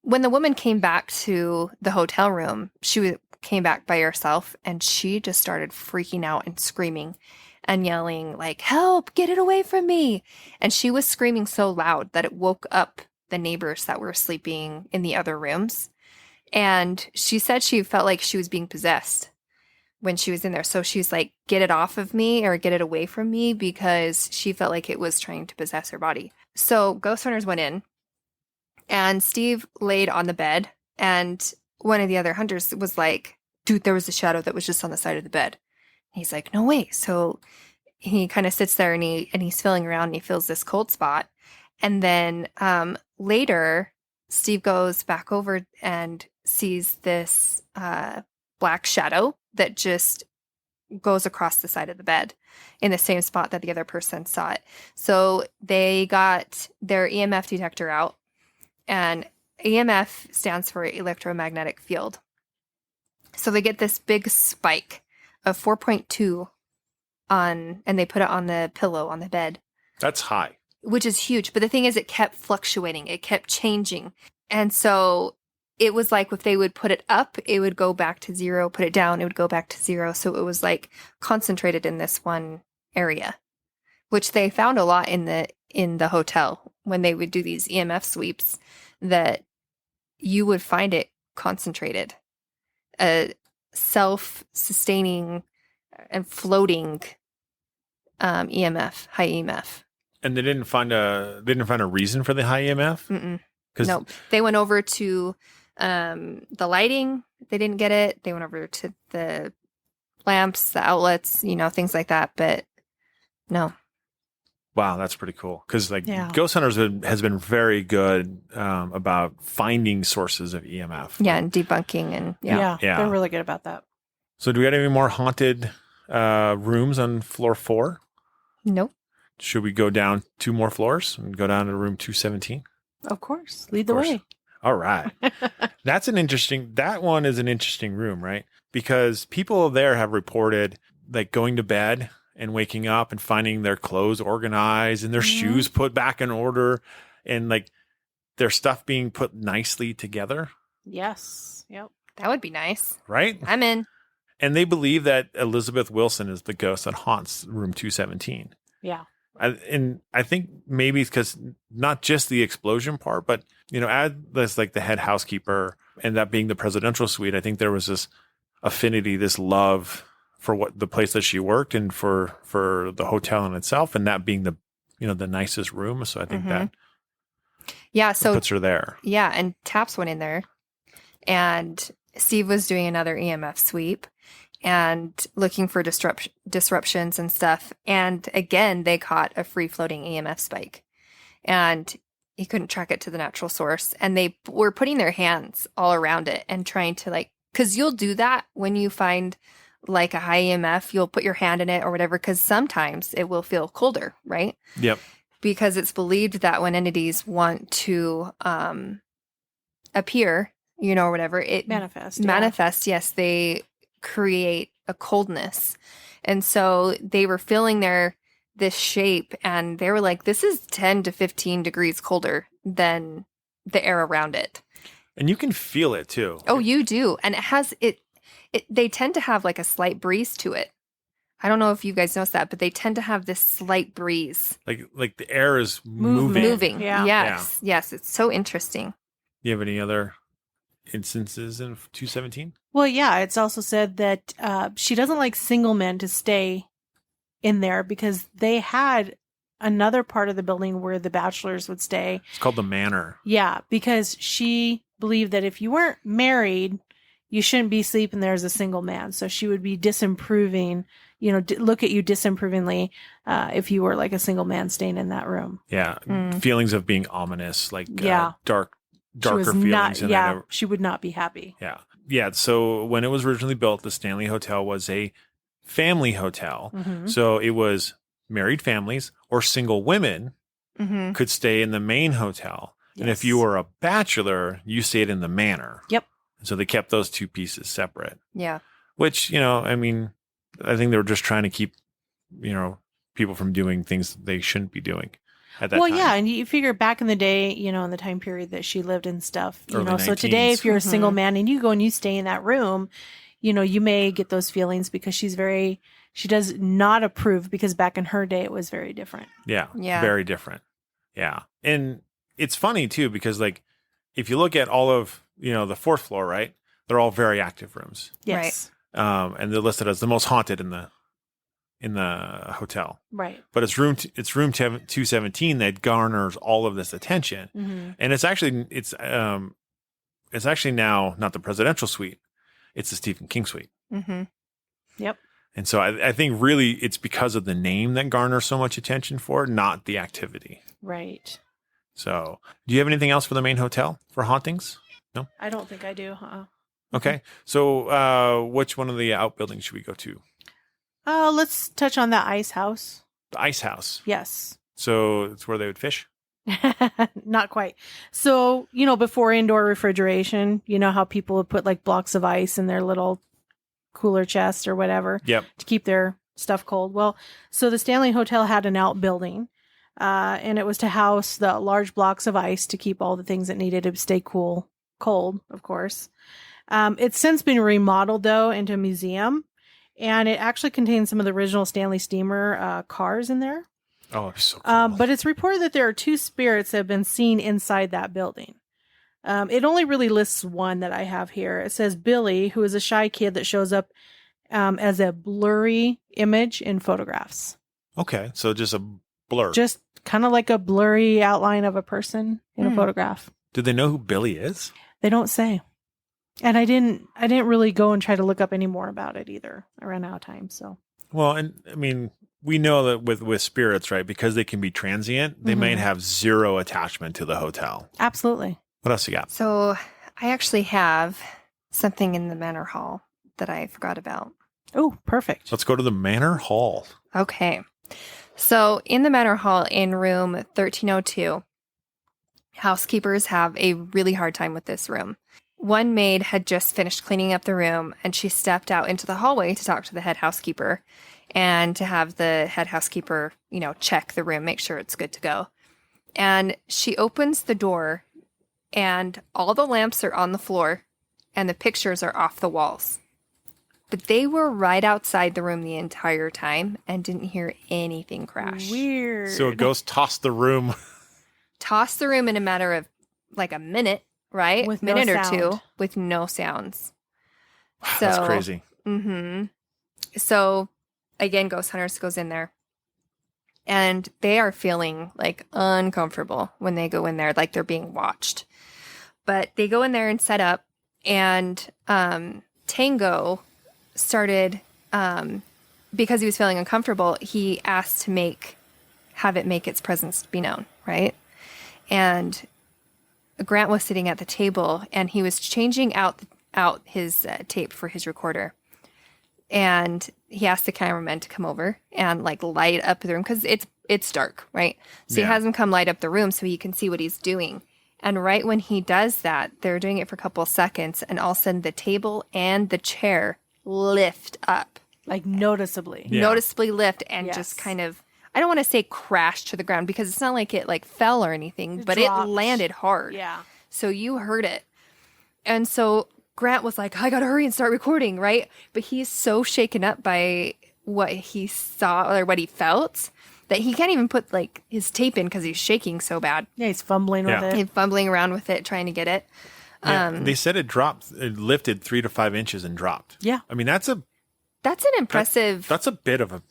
when the woman came back to the hotel room, she came back by herself, and she just started freaking out and screaming and yelling like, "Help, get it away from me." And she was screaming so loud that it woke up the neighbors that were sleeping in the other rooms. And she said she felt like she was being possessed when she was in there. So she's like, "Get it off of me," or "Get it away from me," because she felt like it was trying to possess her body. So ghost hunters went in, and Steve laid on the bed, and one of the other hunters was like, "Dude, there was a shadow that was just on the side of the bed." And he's like, "No way." So he kind of sits there and he's feeling around, and he feels this cold spot. And then later, Steve goes back over and sees this black shadow that just goes across the side of the bed in the same spot that the other person saw it. So they got their EMF detector out, and EMF stands for electromagnetic field. So they get this big spike of 4.2 and they put it on the pillow on the bed. That's high. which is huge. But the thing is, it kept fluctuating. It kept changing. And so it was like if they would put it up, it would go back to 0, put it down, it would go back to 0. So it was like concentrated in this one area, which they found a lot in the hotel when they would do these EMF sweeps, that you would find it concentrated, self-sustaining and floating EMF, high EMF. And they didn't find a reason for the high EMF? Mm-mm. No, they went over to the lighting. They didn't get it. They went over to the lamps, the outlets, things like that. But no. Wow, that's pretty cool. Because Ghost Hunters has been very good about finding sources of EMF. Yeah, and debunking and yeah, they're really good about that. So do we have any more haunted rooms on floor 4? Nope. Should we go down 2 more floors and go down to room 217? Of course. Lead the way. All right. That one is an interesting room, right? Because people there have reported like going to bed and waking up and finding their clothes organized and their shoes put back in order and like their stuff being put nicely together. Yes. Yep. That would be nice. Right? I'm in. And they believe that Elizabeth Wilson is the ghost that haunts room 217. Yeah. And I think maybe it's because not just the explosion part, but, add this like the head housekeeper and that being the presidential suite, I think there was this affinity, this love for what the place that she worked and for the hotel in itself, and that being the, the nicest room. So I think that puts her there. Yeah. And Taps went in there and Steve was doing another EMF sweep and looking for disruptions and stuff. And again, they caught a free-floating EMF spike. And he couldn't track it to the natural source. And they were putting their hands all around it and trying to because you'll do that when you find like a high EMF, you'll put your hand in it or whatever, because sometimes it will feel colder, right? Yep. Because it's believed that when entities want to appear, or whatever, it manifests. Yes, they create a coldness. And so they were feeling this shape and they were like, this is 10 to 15 degrees colder than the air around it. And you can feel it too. Oh, you do. And it has they tend to have like a slight breeze to it. I don't know if you guys notice that, but they tend to have this slight breeze. Like the air is moving. Yeah. Yes. Yeah. Yes. It's so interesting. Do you have any other instances in 217? Well, yeah, it's also said that she doesn't like single men to stay in there because they had another part of the building where the bachelors would stay. It's called the Manor. Yeah, because she believed that if you weren't married, you shouldn't be sleeping there as a single man. So she would be disapproving, look at you disapprovingly if you were like a single man staying in that room. Yeah, feelings of being ominous, like darker feelings. She would not be happy. Yeah. Yeah. So when it was originally built, the Stanley Hotel was a family hotel. Mm-hmm. So it was married families or single women could stay in the main hotel. Yes. And if you were a bachelor, you stayed in the Manor. Yep. So they kept those two pieces separate. Yeah. Which, I think they were just trying to keep, people from doing things they shouldn't be doing. At that time. Yeah, and you figure back in the day, in the time period that she lived and stuff, Early 19s. So today, if you're a single man and you go and you stay in that room, you may get those feelings because she does not approve, because back in her day, it was very different. Yeah. Very different. Yeah. And it's funny too, because if you look at all of, the 4th floor, right? They're all very active rooms. Yes. Right. And they're listed as the most haunted in the hotel. Right. But it's room 217 that garners all of this attention. Mm-hmm. And it's actually now not the presidential suite. It's the Stephen King suite. Mm-hmm. Yep. And so I think really it's because of the name that garners so much attention for it, not the activity. Right. So do you have anything else for the main hotel for hauntings? No? I don't think I do. Okay. So which one of the outbuildings should we go to? Let's touch on the ice house. The ice house. Yes. So it's where they would fish? Not quite. So, before indoor refrigeration, how people would put like blocks of ice in their little cooler chest or whatever to keep their stuff cold. Well, so the Stanley Hotel had an outbuilding and it was to house the large blocks of ice to keep all the things that needed to stay cold, of course. It's since been remodeled, though, into a museum, and it actually contains some of the original Stanley steamer cars in there. Oh, it's so cool. But it's reported that there are 2 spirits that have been seen inside that building. It only really lists one that I have here. It says Billy, who is a shy kid that shows up as a blurry image in photographs. Okay, so just a blur. Just kind of like a blurry outline of a person in a photograph. Do they know who Billy is? They don't say. And I didn't really go and try to look up any more about it either. I ran out of time, so. Well, and I mean, we know that with spirits, right? Because they can be transient, they might have zero attachment to the hotel. Absolutely. What else you got? So I actually have something in the manor hall that I forgot about. Oh, perfect. Let's go to the Manor Hall. Okay. So in the manor hall in room 1302, housekeepers have a really hard time with this room. One maid had just finished cleaning up the room, and she stepped out into the hallway to talk to the head housekeeper and to have the head housekeeper, check the room, make sure it's good to go. And she opens the door, and all the lamps are on the floor, and the pictures are off the walls. But they were right outside the room the entire time and didn't hear anything crash. Weird. So a ghost tossed the room. Tossed the room in a matter of like a minute, right? With no minute or sound. two with no sounds. That's crazy. Mm-hmm. So again, Ghost Hunters goes in there. And they are feeling like uncomfortable when they go in there, like they're being watched. But they go in there and set up, and Tango started, because he was feeling uncomfortable, he asked to have it make its presence be known, right? And Grant was sitting at the table, and he was changing out his tape for his recorder. And he asked the cameraman to come over and like light up the room because it's dark, right? So he has him come light up the room so he can see what he's doing. And right when he does that, they're doing it for a couple of seconds, and all of a sudden the table and the chair lift up. Like noticeably. Yeah. Noticeably lift and Yes. just kind of, I don't want to say crash to the ground because it's not like it like fell or anything, but dropped. it landed hard. Yeah. So you heard it. And so Grant was like, I gotta hurry and start recording, right? But he's so shaken up by what he saw or what he felt that he can't even put like his tape in because he's shaking so bad. Yeah, he's fumbling with He's it. fumbling around with it, trying to get it. Yeah, they said it dropped. It lifted 3 to 5 inches and dropped. Yeah. I mean, that's an impressive. That's a bit of a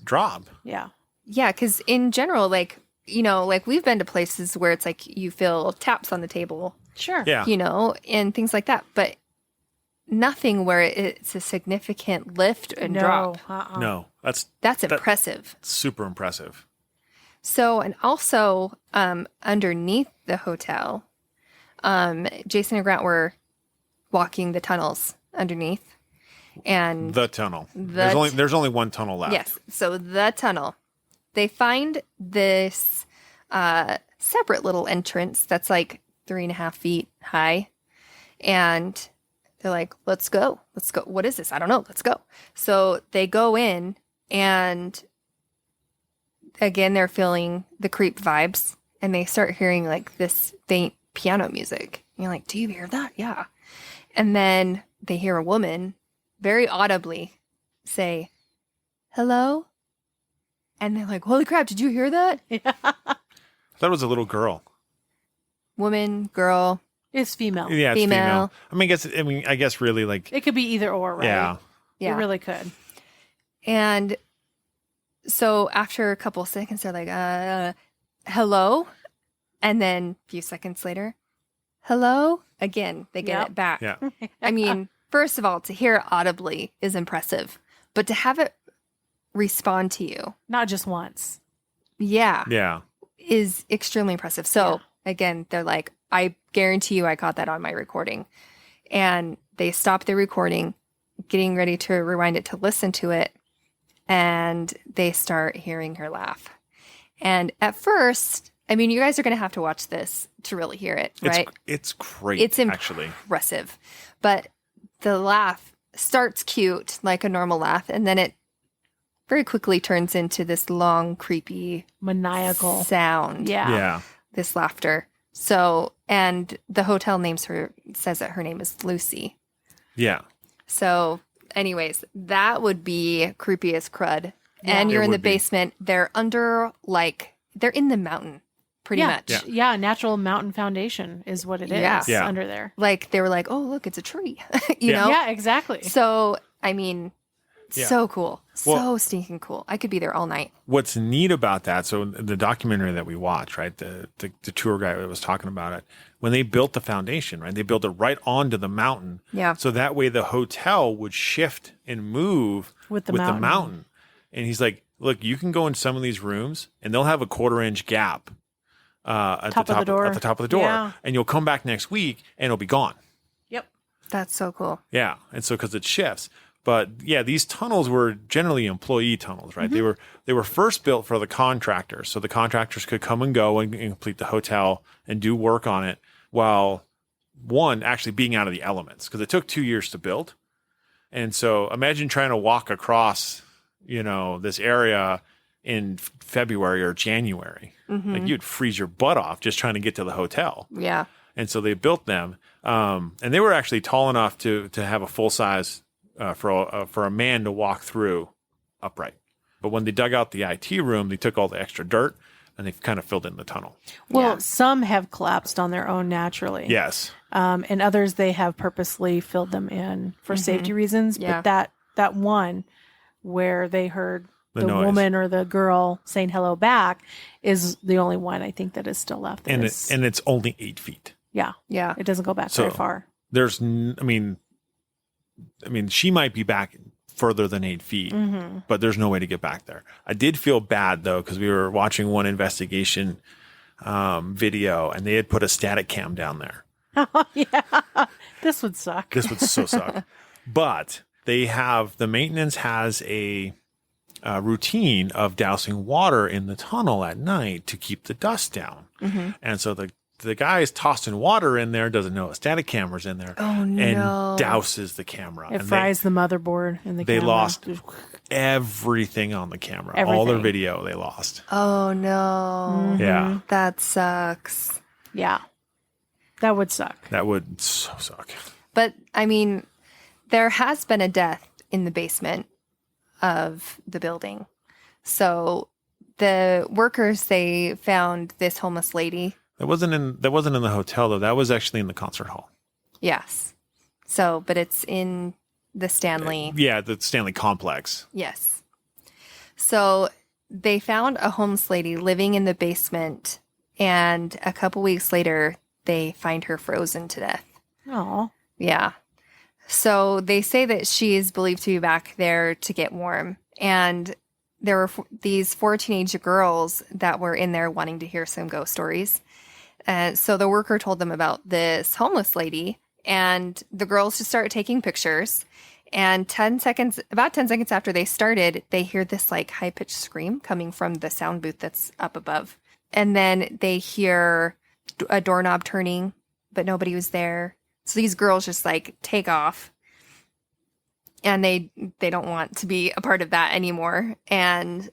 drop. Yeah. Yeah, because in general, like, like we've been to places where it's like you feel taps on the table, Sure. Yeah. and things like that. But nothing where it's a significant lift and drop. No, That's impressive. super impressive. So, and also underneath the hotel, Jason and Grant were walking the tunnels underneath. And The tunnel. There's only one tunnel left. yes, so the tunnel. They find this separate little entrance that's like 3.5 feet high. And they're like, let's go. Let's go. What is this? I don't know. Let's go. So they go in, and again, they're feeling the creep vibes, and they start hearing like this faint piano music. And you're like, do you hear that? Yeah. And then they hear a woman very audibly say, hello? And they're like, holy crap, did you hear that? I thought it was a little girl. Woman, girl. It's female. Yeah, it's Female. female. I guess really like It could be either or, right? yeah. Yeah. It really could. And so after a couple of seconds, they're like, hello? And then a few seconds later, hello? Again, they get Yep. it back. Yeah. I mean, first of all, to hear it audibly is impressive, but to have it respond to you, Not just once. Yeah. is extremely impressive. So again, they're like, I guarantee you I caught that on my recording. And they stop the recording, getting ready to rewind it to listen to it. And they start hearing her laugh. And at first, I mean, you guys are going to have to watch this to really hear it, right? It's great. It's actually. impressive. But the laugh starts cute, like a normal laugh, and then it very quickly turns into this long, creepy Maniacal. sound. Yeah. Yeah. This laughter. So, and the hotel says that her name is Lucy. Yeah. So, anyways, that would be creepy as crud. Yeah. And you're It in the would be. basement. They're under, they're in the mountain, pretty much. Yeah. Yeah, natural mountain foundation is what it is Yeah. Yeah. under there. Like, they were like, oh, look, it's a tree, you Yeah. know? Yeah, exactly. So, I mean, Yeah. so cool. Well- So stinking cool. I could be there all night. What's neat about that, so the documentary that we watched, right, the tour guide that was talking about it, when they built the foundation, right, they built it right onto the mountain. Yeah. So that way the hotel would shift and move With the mountain. mountain. And he's like, look, you can go in some of these rooms and they'll have a 1/4-inch gap at Top of the door. At the top of the door. Yeah. And you'll come back next week and it'll be gone. Yep. That's so cool. Yeah. And so because it shifts. But yeah, these tunnels were generally employee tunnels, right? Mm-hmm. They were first built for the contractors. So the contractors could come and go and complete the hotel and do work on it while one actually being out of the elements, because it took 2 years to build. And so imagine trying to walk across, this area in February or January. Like you'd freeze your butt off just trying to get to the hotel. Yeah. And so they built them. And they were actually tall enough to have a full size for a man to walk through upright. But when they dug out the IT room, they took all the extra dirt and they kind of filled in the tunnel. Well, Yeah. some have collapsed on their own naturally. Yes. And others they have purposely filled them in for safety reasons. Yeah. But that one where they heard The the noise. woman or the girl saying hello back is the only one I think that is still left. that And is- it's only 8 feet. yeah, Yeah. it doesn't go back So- very far. There's, she might be back further than 8 feet, but there's no way to get back there. I did feel bad though, because we were watching one investigation video and they had put a static cam down there. Yeah, this would suck. This would so suck. But the maintenance has a routine of dousing water in the tunnel at night to keep the dust down. And so the guy is tossing water in there, doesn't know a static camera's in there, Oh, no. and douses the camera. It And fries the motherboard in the they camera. lost everything on the camera. All their Everything. video they lost. Oh, no. Yeah. That sucks. Yeah, that would suck. That would so suck. But, I mean, there has been a death in the basement of the building. So the workers, they found this homeless lady. That wasn't in the hotel though. That was actually in the concert hall. Yes. So, but it's in the Stanley. Yeah, the Stanley complex. Yes. So they found a homeless lady living in the basement, and a couple weeks later, they find her frozen to death. Oh, Yeah. So they say that she is believed to be back there to get warm. And there were these 4 teenage girls that were in there wanting to hear some ghost stories. So the worker told them about this homeless lady, and the girls just started taking pictures. And about 10 seconds after they started, they hear this like high pitched scream coming from the sound booth that's up above. And then they hear a doorknob turning, but nobody was there. So these girls just like take off, and they don't want to be a part of that anymore. And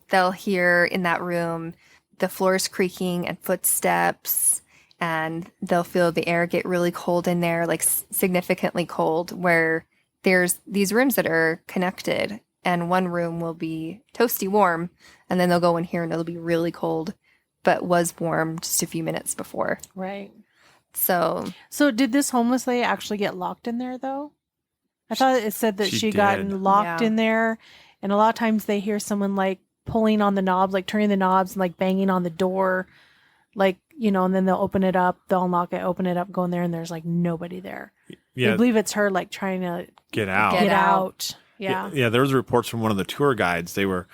they'll hear in that room the floors creaking and footsteps, and they'll feel the air get really cold in there, like significantly cold, where there's these rooms that are connected, and one room will be toasty warm, and then they'll go in here and it'll be really cold, but was warm just a few minutes before. right. So So did this homeless lady actually get locked in there though? I thought it said that She she got did. locked Yeah. in there, and a lot of times they hear someone like pulling on the knobs, like turning the knobs and like banging on the door, like, and then they'll open it up, they'll unlock it, open it up, go in there, and there's like nobody there. Yeah, I believe it's her like trying to get out. Get get out. out. Yeah. Yeah, there was reports from one of the tour guides. They were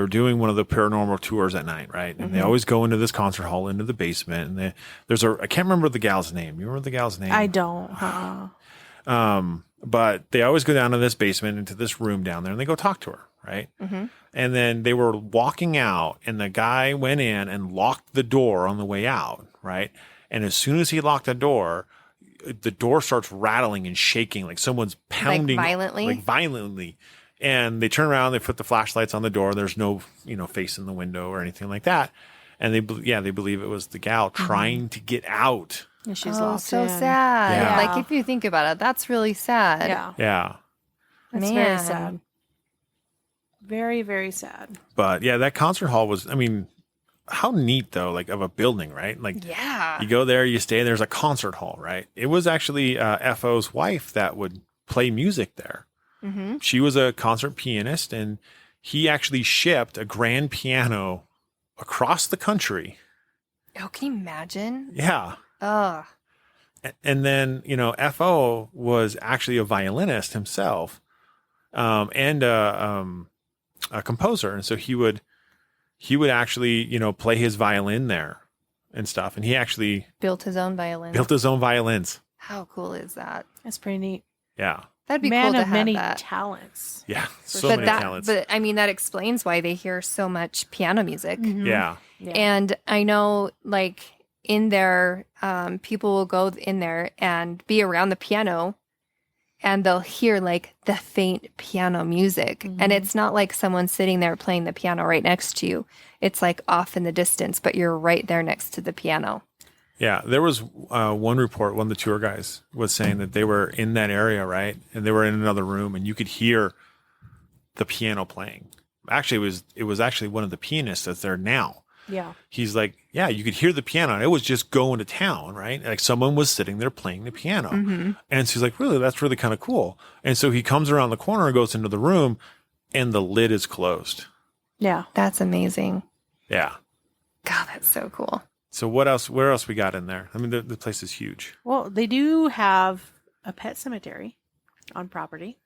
doing one of the paranormal tours at night, right? And they always go into this concert hall, into the basement. And I can't remember the gal's name. You remember the gal's name? I don't. But they always go down to this basement, into this room down there, and they go talk to her, right? And then they were walking out, and the guy went in and locked the door on the way out, right? And as soon as he locked the door starts rattling and shaking, like someone's pounding violently? like violently. And they turn around, they put the flashlights on the door. There's no, face in the window or anything like that. And they believe it was the gal trying to get out. And she's locked so in. sad. Yeah. Like if you think about it, that's really sad. Yeah. Yeah. That's Man. very sad. Very, very sad. But yeah, that concert hall was, how neat though, like of a building, right? Like Yeah. you go there, you stay, there's a concert hall, right? It was actually FO's wife that would play music there. Mm-hmm. She was a concert pianist, and he actually shipped a grand piano across the country. Oh, can you imagine? Yeah. Oh, And then, FO was actually a violinist himself, and a composer. And so he would actually, play his violin there and stuff. And he actually built his own violin. built his own violins. How cool is that? That's pretty neat. Yeah. That'd be Man cool to of have many that. talents. Yeah. So but many that, talents. but I mean, that explains why they hear so much piano music. Mhm. Yeah. Yeah. And I know, like in there, people will go in there and be around the piano, and they'll hear like the faint piano music. Mhm. And it's not like someone sitting there playing the piano right next to you. It's like off in the distance, but you're right there next to the piano. Yeah, there was one report, one of the tour guys was saying that they were in that area, right? And they were in another room, and you could hear the piano playing. Actually, it was actually one of the pianists that's there now. Yeah. He's like, yeah, you could hear the piano. And it was just going to town, right? Like someone was sitting there playing the piano. Mm-hmm. And she's like, really, that's really kind of cool. And so he comes around the corner and goes into the room, and the lid is closed. Yeah. That's amazing. Yeah. God, that's so cool. So what else? Where else we got in there? I mean, the place is huge. Well, they do have a pet cemetery on property.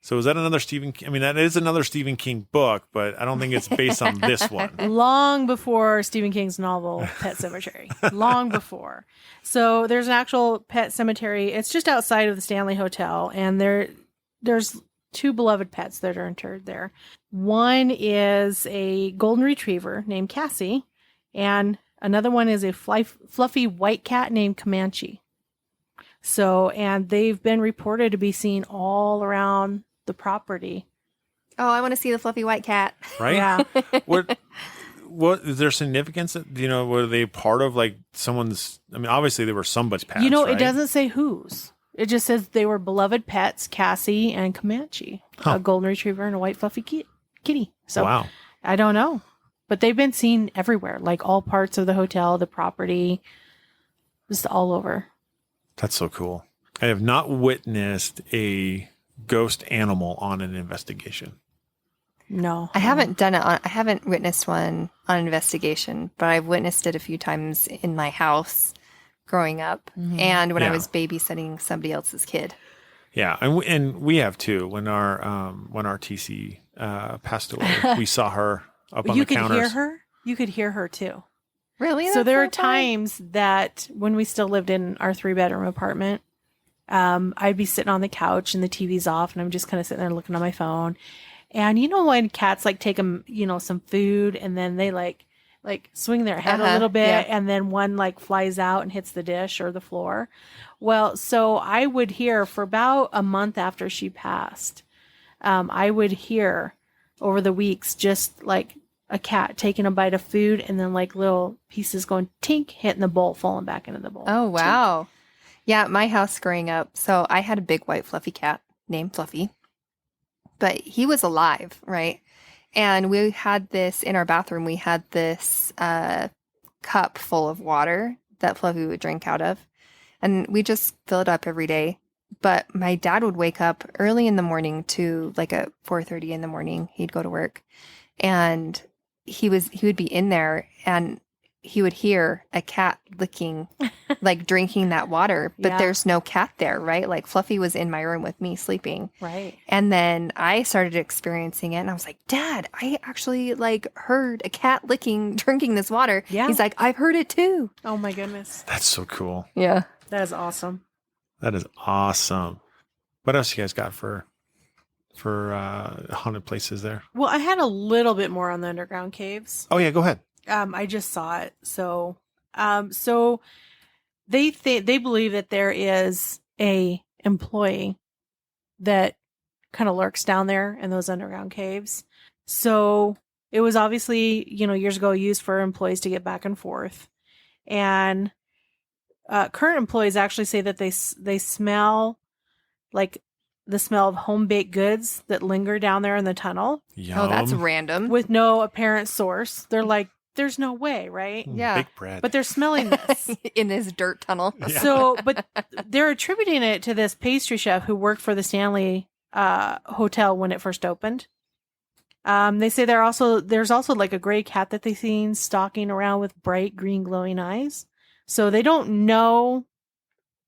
So is that another Stephen? I mean, that is another Stephen King book, but I don't think it's based on this one. Long before Stephen King's novel Pet Cemetery. Long before. So there's an actual pet cemetery. It's just outside of the Stanley Hotel, and there's two beloved pets that are interred there. One is a golden retriever named Cassie, and another one is a fluffy white cat named Comanche. So, and they've been reported to be seen all around the property. Oh, I want to see the fluffy white cat. Right? Yeah. What is there significance? Were they part of like someone's? I mean, obviously they were somebody's pets. It right? doesn't say whose. It just says they were beloved pets, Cassie and Comanche, Huh. a golden retriever and a white fluffy kitty. So Wow. I don't know, but they've been seen everywhere, like all parts of the hotel, the property, just all over. That's so cool. I have not witnessed a ghost animal on an investigation. No, I haven't done it I haven't witnessed one on investigation, but I've witnessed it a few times in my house growing up and when I Yeah. was babysitting somebody else's kid. Yeah, and we have too. When our TC passed away, we saw her up on you the could counters. hear her. You could hear her too. Really? So That's there are fun. times that when we still lived in our 3-bedroom apartment, I'd be sitting on the couch and the TV's off, and I'm just kind of sitting there looking on my phone. And you know when cats like take them, some food, and then they like swing their head a little bit, yeah. and then one like flies out and hits the dish or the floor. Well, so I would hear for about a month after she passed, I would hear over the weeks just like a cat taking a bite of food, and then like little pieces going tink, hitting the bowl, falling back into the bowl. Oh, wow. Yeah, my house growing up. So I had a big white fluffy cat named Fluffy, but he was alive, right? And we had this in our bathroom. We had this cup full of water that Fluffy would drink out of. And we just fill it up every day. But my dad would wake up early in the morning to like at 4:30 in the morning. He'd go to work, and he would be in there, and he would hear a cat licking, like drinking that water, but Yeah. there's no cat there, right? Like Fluffy was in my room with me sleeping. Right. And then I started experiencing it, and I was like, Dad, I actually like heard a cat drinking this water. Yeah. He's like, I've heard it too. Oh my goodness. That's so cool. Yeah. That is awesome. That is awesome. What else you guys got for haunted places there? Well, I had a little bit more on the underground caves. Oh yeah, go ahead. I just saw it. So they believe that there is a employee that kind of lurks down there in those underground caves. So it was obviously, years ago used for employees to get back and forth. And current employees actually say that they smell like the smell of home baked goods that linger down there in the tunnel Oh, that's random. with no apparent source. They're like, there's no way, right? Yeah. Big bread. But they're smelling this. In this dirt tunnel. Yeah. So, but they're attributing it to this pastry chef who worked for the Stanley Hotel when it first opened. They say there's also like a gray cat that they seen stalking around with bright green glowing eyes. So they don't know,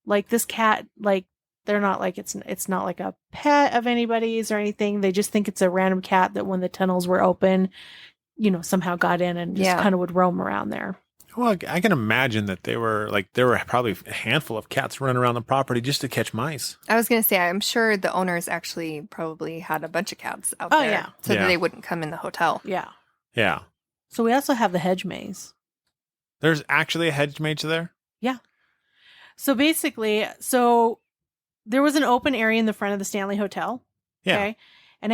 like, this cat, like, they're not like it's not like a pet of anybody's or anything. They just think it's a random cat that when the tunnels were open, somehow got in and just kind of would roam around there. Well, I can imagine that there were probably a handful of cats running around the property just to catch mice. I was going to say, I'm sure the owners actually probably had a bunch of cats out there. Yeah. So Yeah. that they wouldn't come in the hotel. Yeah. Yeah. So we also have the hedge maze. There's actually a hedge maze there? Yeah. So basically, there was an open area in the front of the Stanley Hotel. Yeah. Okay. And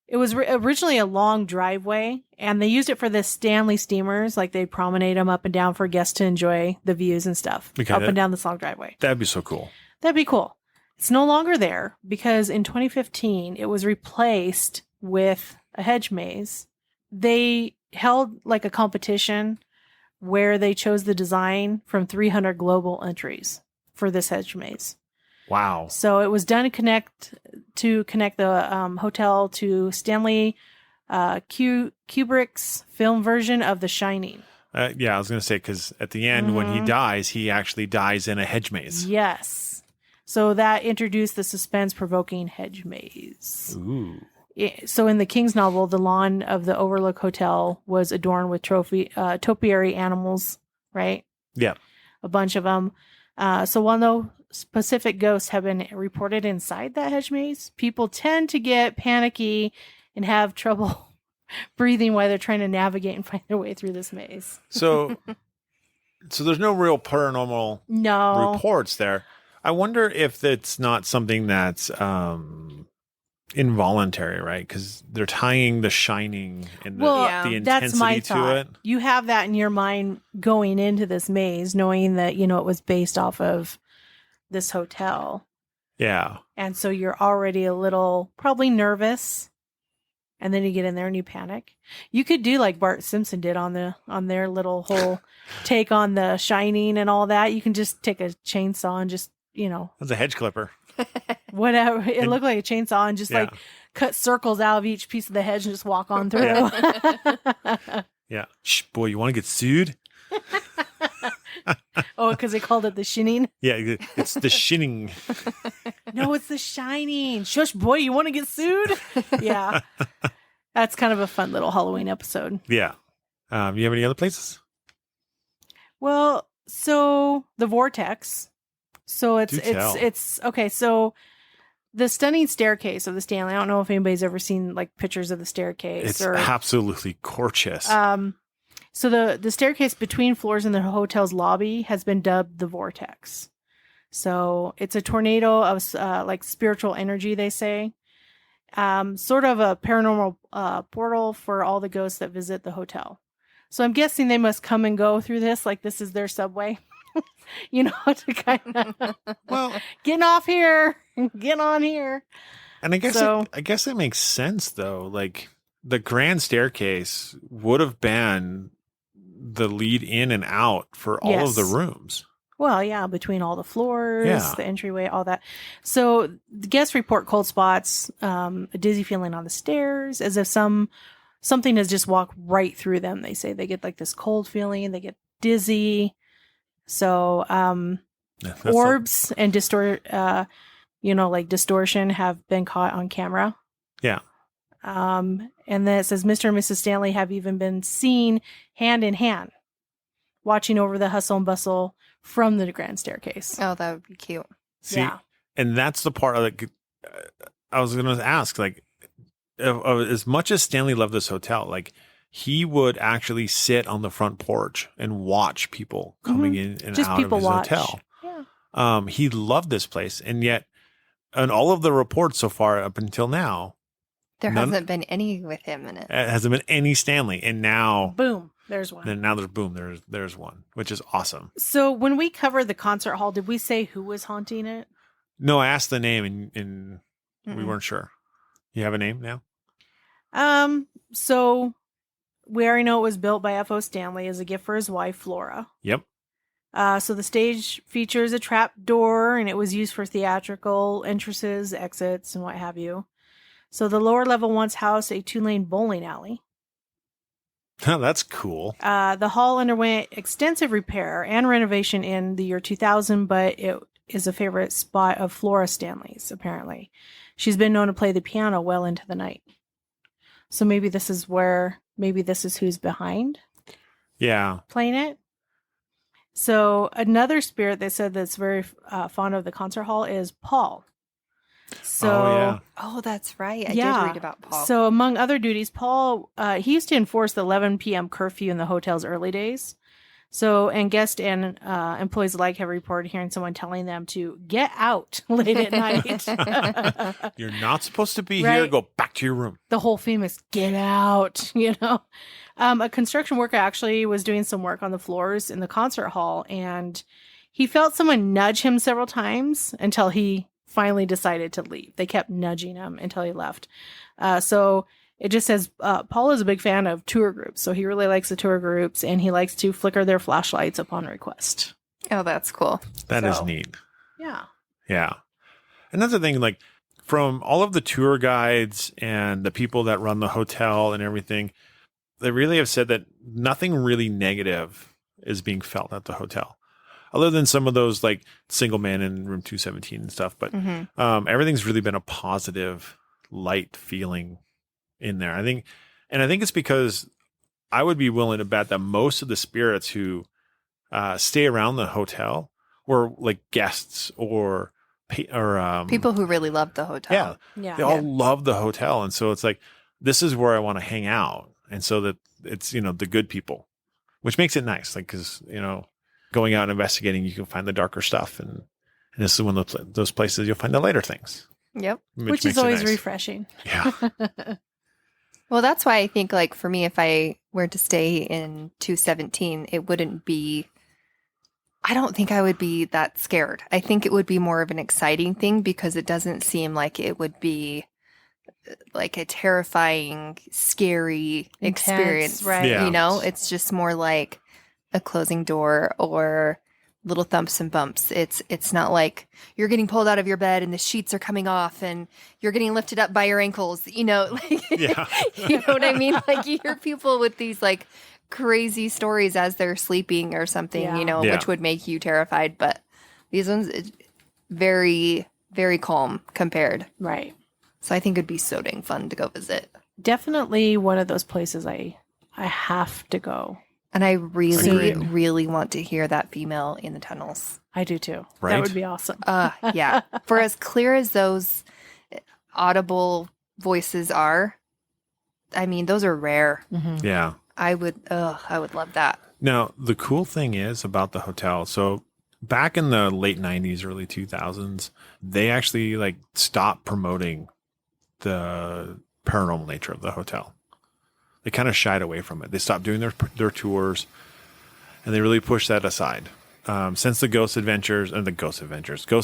it was originally a long driveway, and they used it for the Stanley steamers. Like, they'd promenade them up and down for guests to enjoy the views and stuff. Okay, up and down this long driveway. That'd be so cool. That'd be cool. It's no longer there because in 2015, it was replaced with a hedge maze. They held like a competition where they chose the design from 300 global entries for this hedge maze. Wow. So it was done to connect the hotel to Stanley Kubrick's film version of The Shining. Yeah, I was going to say, because at the end, when he dies, he actually dies in a hedge maze. Yes. So that introduced the suspense-provoking hedge maze. Ooh. So in the King's novel, the lawn of the Overlook Hotel was adorned with topiary animals, right? Yeah. A bunch of them. So while no specific ghosts have been reported inside that hedge maze, people tend to get panicky and have trouble breathing while they're trying to navigate and find their way through this maze. So there's no real paranormal reports there. I wonder if it's not something that's involuntary, right? Because they're tying The Shining and the intensity that's my to thought. it. You have that in your mind going into this maze, knowing that, it was based off of this hotel. Yeah. And so you're already a little probably nervous. And then you get in there and you panic. You could do like Bart Simpson did on their little whole take on The Shining and all that. You can just take a chainsaw and just, That's a hedge clipper. whatever. It looked like a chainsaw and just like cut circles out of each piece of the hedge and just walk on through. Yeah. Shh, boy, you want to get sued? Oh, because they called it The Shining? Yeah, it's The Shining. No, it's The Shining. Shush, boy, you want to get sued? Yeah. That's kind of a fun little Halloween episode. Yeah. You have any other places? Well, so the vortex. So it's okay. So the stunning staircase of the Stanley. I don't know if anybody's ever seen like pictures of the staircase. It's absolutely gorgeous. So the staircase between floors in the hotel's lobby has been dubbed the vortex. So it's a tornado of like spiritual energy, they say. Sort of a paranormal portal for all the ghosts that visit the hotel. So I'm guessing they must come and go through this, like this is their subway. To kind of getting off here, get on here. And I guess it makes sense though. Like the grand staircase would have been the lead in and out for all of the rooms. Well, yeah, between all the floors, the entryway, all that. So the guests report cold spots, a dizzy feeling on the stairs, as if something has just walked right through them. They say they get like this cold feeling, they get dizzy. So orbs and distortion have been caught on camera. Yeah. And then it says Mr. and Mrs. Stanley have even been seen hand in hand, watching over the hustle and bustle from the grand staircase. Oh, that would be cute. See, and that's the part like I was going to ask, like, as much as Stanley loved this hotel, like he would actually sit on the front porch and watch people coming in and Just out people of his watch. hotel. Yeah. He loved this place, and yet And all of the reports so far up until now, There none- hasn't been any with him in it. it hasn't been any Stanley. And now, Boom. There's one. and now there's one, which is awesome. So when we covered the concert hall, did we say who was haunting it? No, I asked the name and we Mm-mm. weren't sure. You have a name now? So we already know it was built by F.O. Stanley as a gift for his wife, Flora. Yep. So the stage features a trap door, and it was used for theatrical entrances, exits, and what have you. So the lower level once housed a 2-lane bowling alley. That's cool. The hall underwent extensive repair and renovation in the year 2000, but it is a favorite spot of Flora Stanley's, apparently. She's been known to play the piano well into the night. So maybe this is who's behind Yeah. playing it. So another spirit they said that's very fond of the concert hall is Paul. So Oh, yeah. Oh, that's right. I Yeah. did read about Paul. So among other duties, Paul, he used to enforce the 11 p.m. curfew in the hotel's early days. So, and guests and employees alike have reported hearing someone telling them to get out late at night. You're not supposed to be here. Right. Go back to your room. The whole famous get out, you know. A construction worker actually was doing some work on the floors in the concert hall, and he felt someone nudge him several times until he finally decided to leave. They kept nudging him until he left. So it just says Paul is a big fan of tour groups. So he really likes the tour groups, and he likes to flicker their flashlights upon request. Oh, that's cool. That is So- neat. Yeah. Yeah. And that's the thing, like from all of the tour guides and the people that run the hotel and everything, they really have said that nothing really negative is being felt at the hotel. Other than some of those like single man in room 217 and stuff. But Mm-hmm. everything's really been a positive, light feeling in there. I think it's because I would be willing to bet that most of the spirits who stay around the hotel were like guests or People who really love the hotel. Yeah, Yeah. they all love the hotel, and so it's like this is where I want to hang out, and so that it's the good people, which makes it nice. Like because going out and investigating, you can find the darker stuff, and this is one of those places you'll find the lighter things, Yep. Which makes is it always nice. refreshing. Yeah, Well, that's why I think, like, for me, if I were to stay in 217, it wouldn't be, I don't think I would be that scared. I think it would be more of an exciting thing because it doesn't seem like it would be like a terrifying, scary Intense, experience. right. Yeah. It's just more like a closing door or little thumps and bumps. It's not like you're getting pulled out of your bed and the sheets are coming off and you're getting lifted up by your ankles, like, Yeah. you know what I mean? Like you hear people with these like crazy stories as they're sleeping or something, Yeah. Yeah. which would make you terrified. But these ones, very, very calm compared. Right. So I think it'd be so dang fun to go visit. Definitely one of those places I have to go. And I really, Agreed. really want to hear that female in the tunnels. I do too. Right? That would be awesome. Yeah. For as clear as those audible voices are, I mean, those are rare. Mhm. yeah. I would love that. Now, the cool thing is about the hotel. So back in the late 90s, early 2000s, they actually like stopped promoting the paranormal nature of the hotel. They kind of shied away from it. They stopped doing their tours, and they really pushed that aside. Since the ghost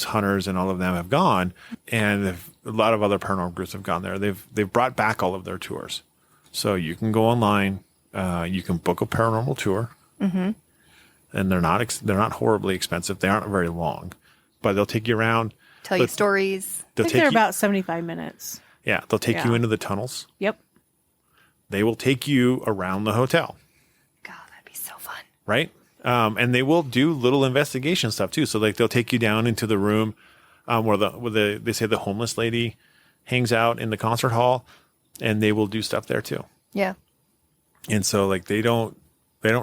hunters and all of them have gone, and a lot of other paranormal groups have gone there. They've brought back all of their tours. So you can go online, you can book a paranormal tour, and they're not horribly expensive. They aren't very long, but they'll take you around. Tell you But- stories. I They'll think take they're you, about 75 minutes. yeah, they'll take you Yeah. into the tunnels. Yep. They will take you around the hotel, God, that'd be so fun. right? And they will do little investigation stuff too. So like they'll take you down into the room where they say the homeless lady hangs out in the concert hall, and they will do stuff there too. Yeah. And so like they don't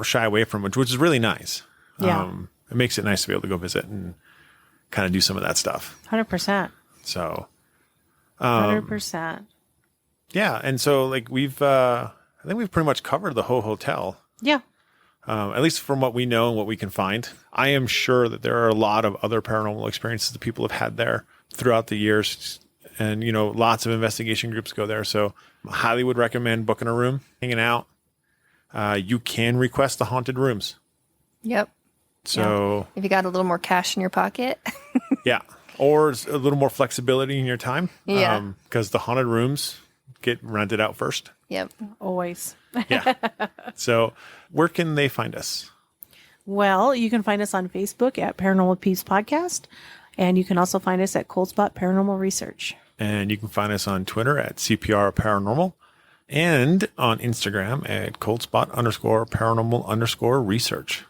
shy away from it, which is really nice. Yeah. It makes it nice to be able to go visit and kind of do some of that stuff. 100%. So 100%. yeah, and so like I think we've pretty much covered the whole hotel. Yeah. At least from what we know and what we can find. I am sure that there are a lot of other paranormal experiences that people have had there throughout the years. And, lots of investigation groups go there. So I highly would recommend booking a room, hanging out. You can request the haunted rooms. Yep. So if you got a little more cash in your pocket. yeah. Or a little more flexibility in your time. Yeah. Because the haunted rooms get rented out first. Yep. Always. Yeah. So where can they find us? Well, you can find us on Facebook at Paranormal Peeps Podcast. And you can also find us at Cold Spot Paranormal Research. And you can find us on Twitter at CPR Paranormal and on Instagram at coldspot_paranormal_research.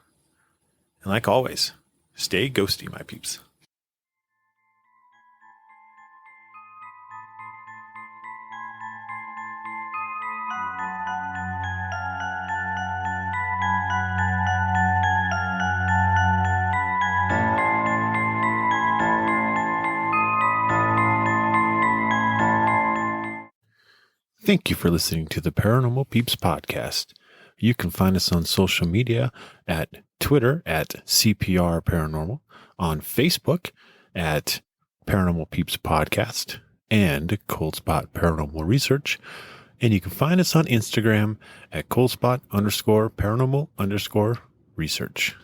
And like always, stay ghosty, my peeps. Thank you for listening to the Paranormal Peeps podcast. You can find us on social media at Twitter at CPR Paranormal, on Facebook at Paranormal Peeps Podcast and Cold Spot Paranormal Research. And you can find us on Instagram at coldspot_paranormal_research.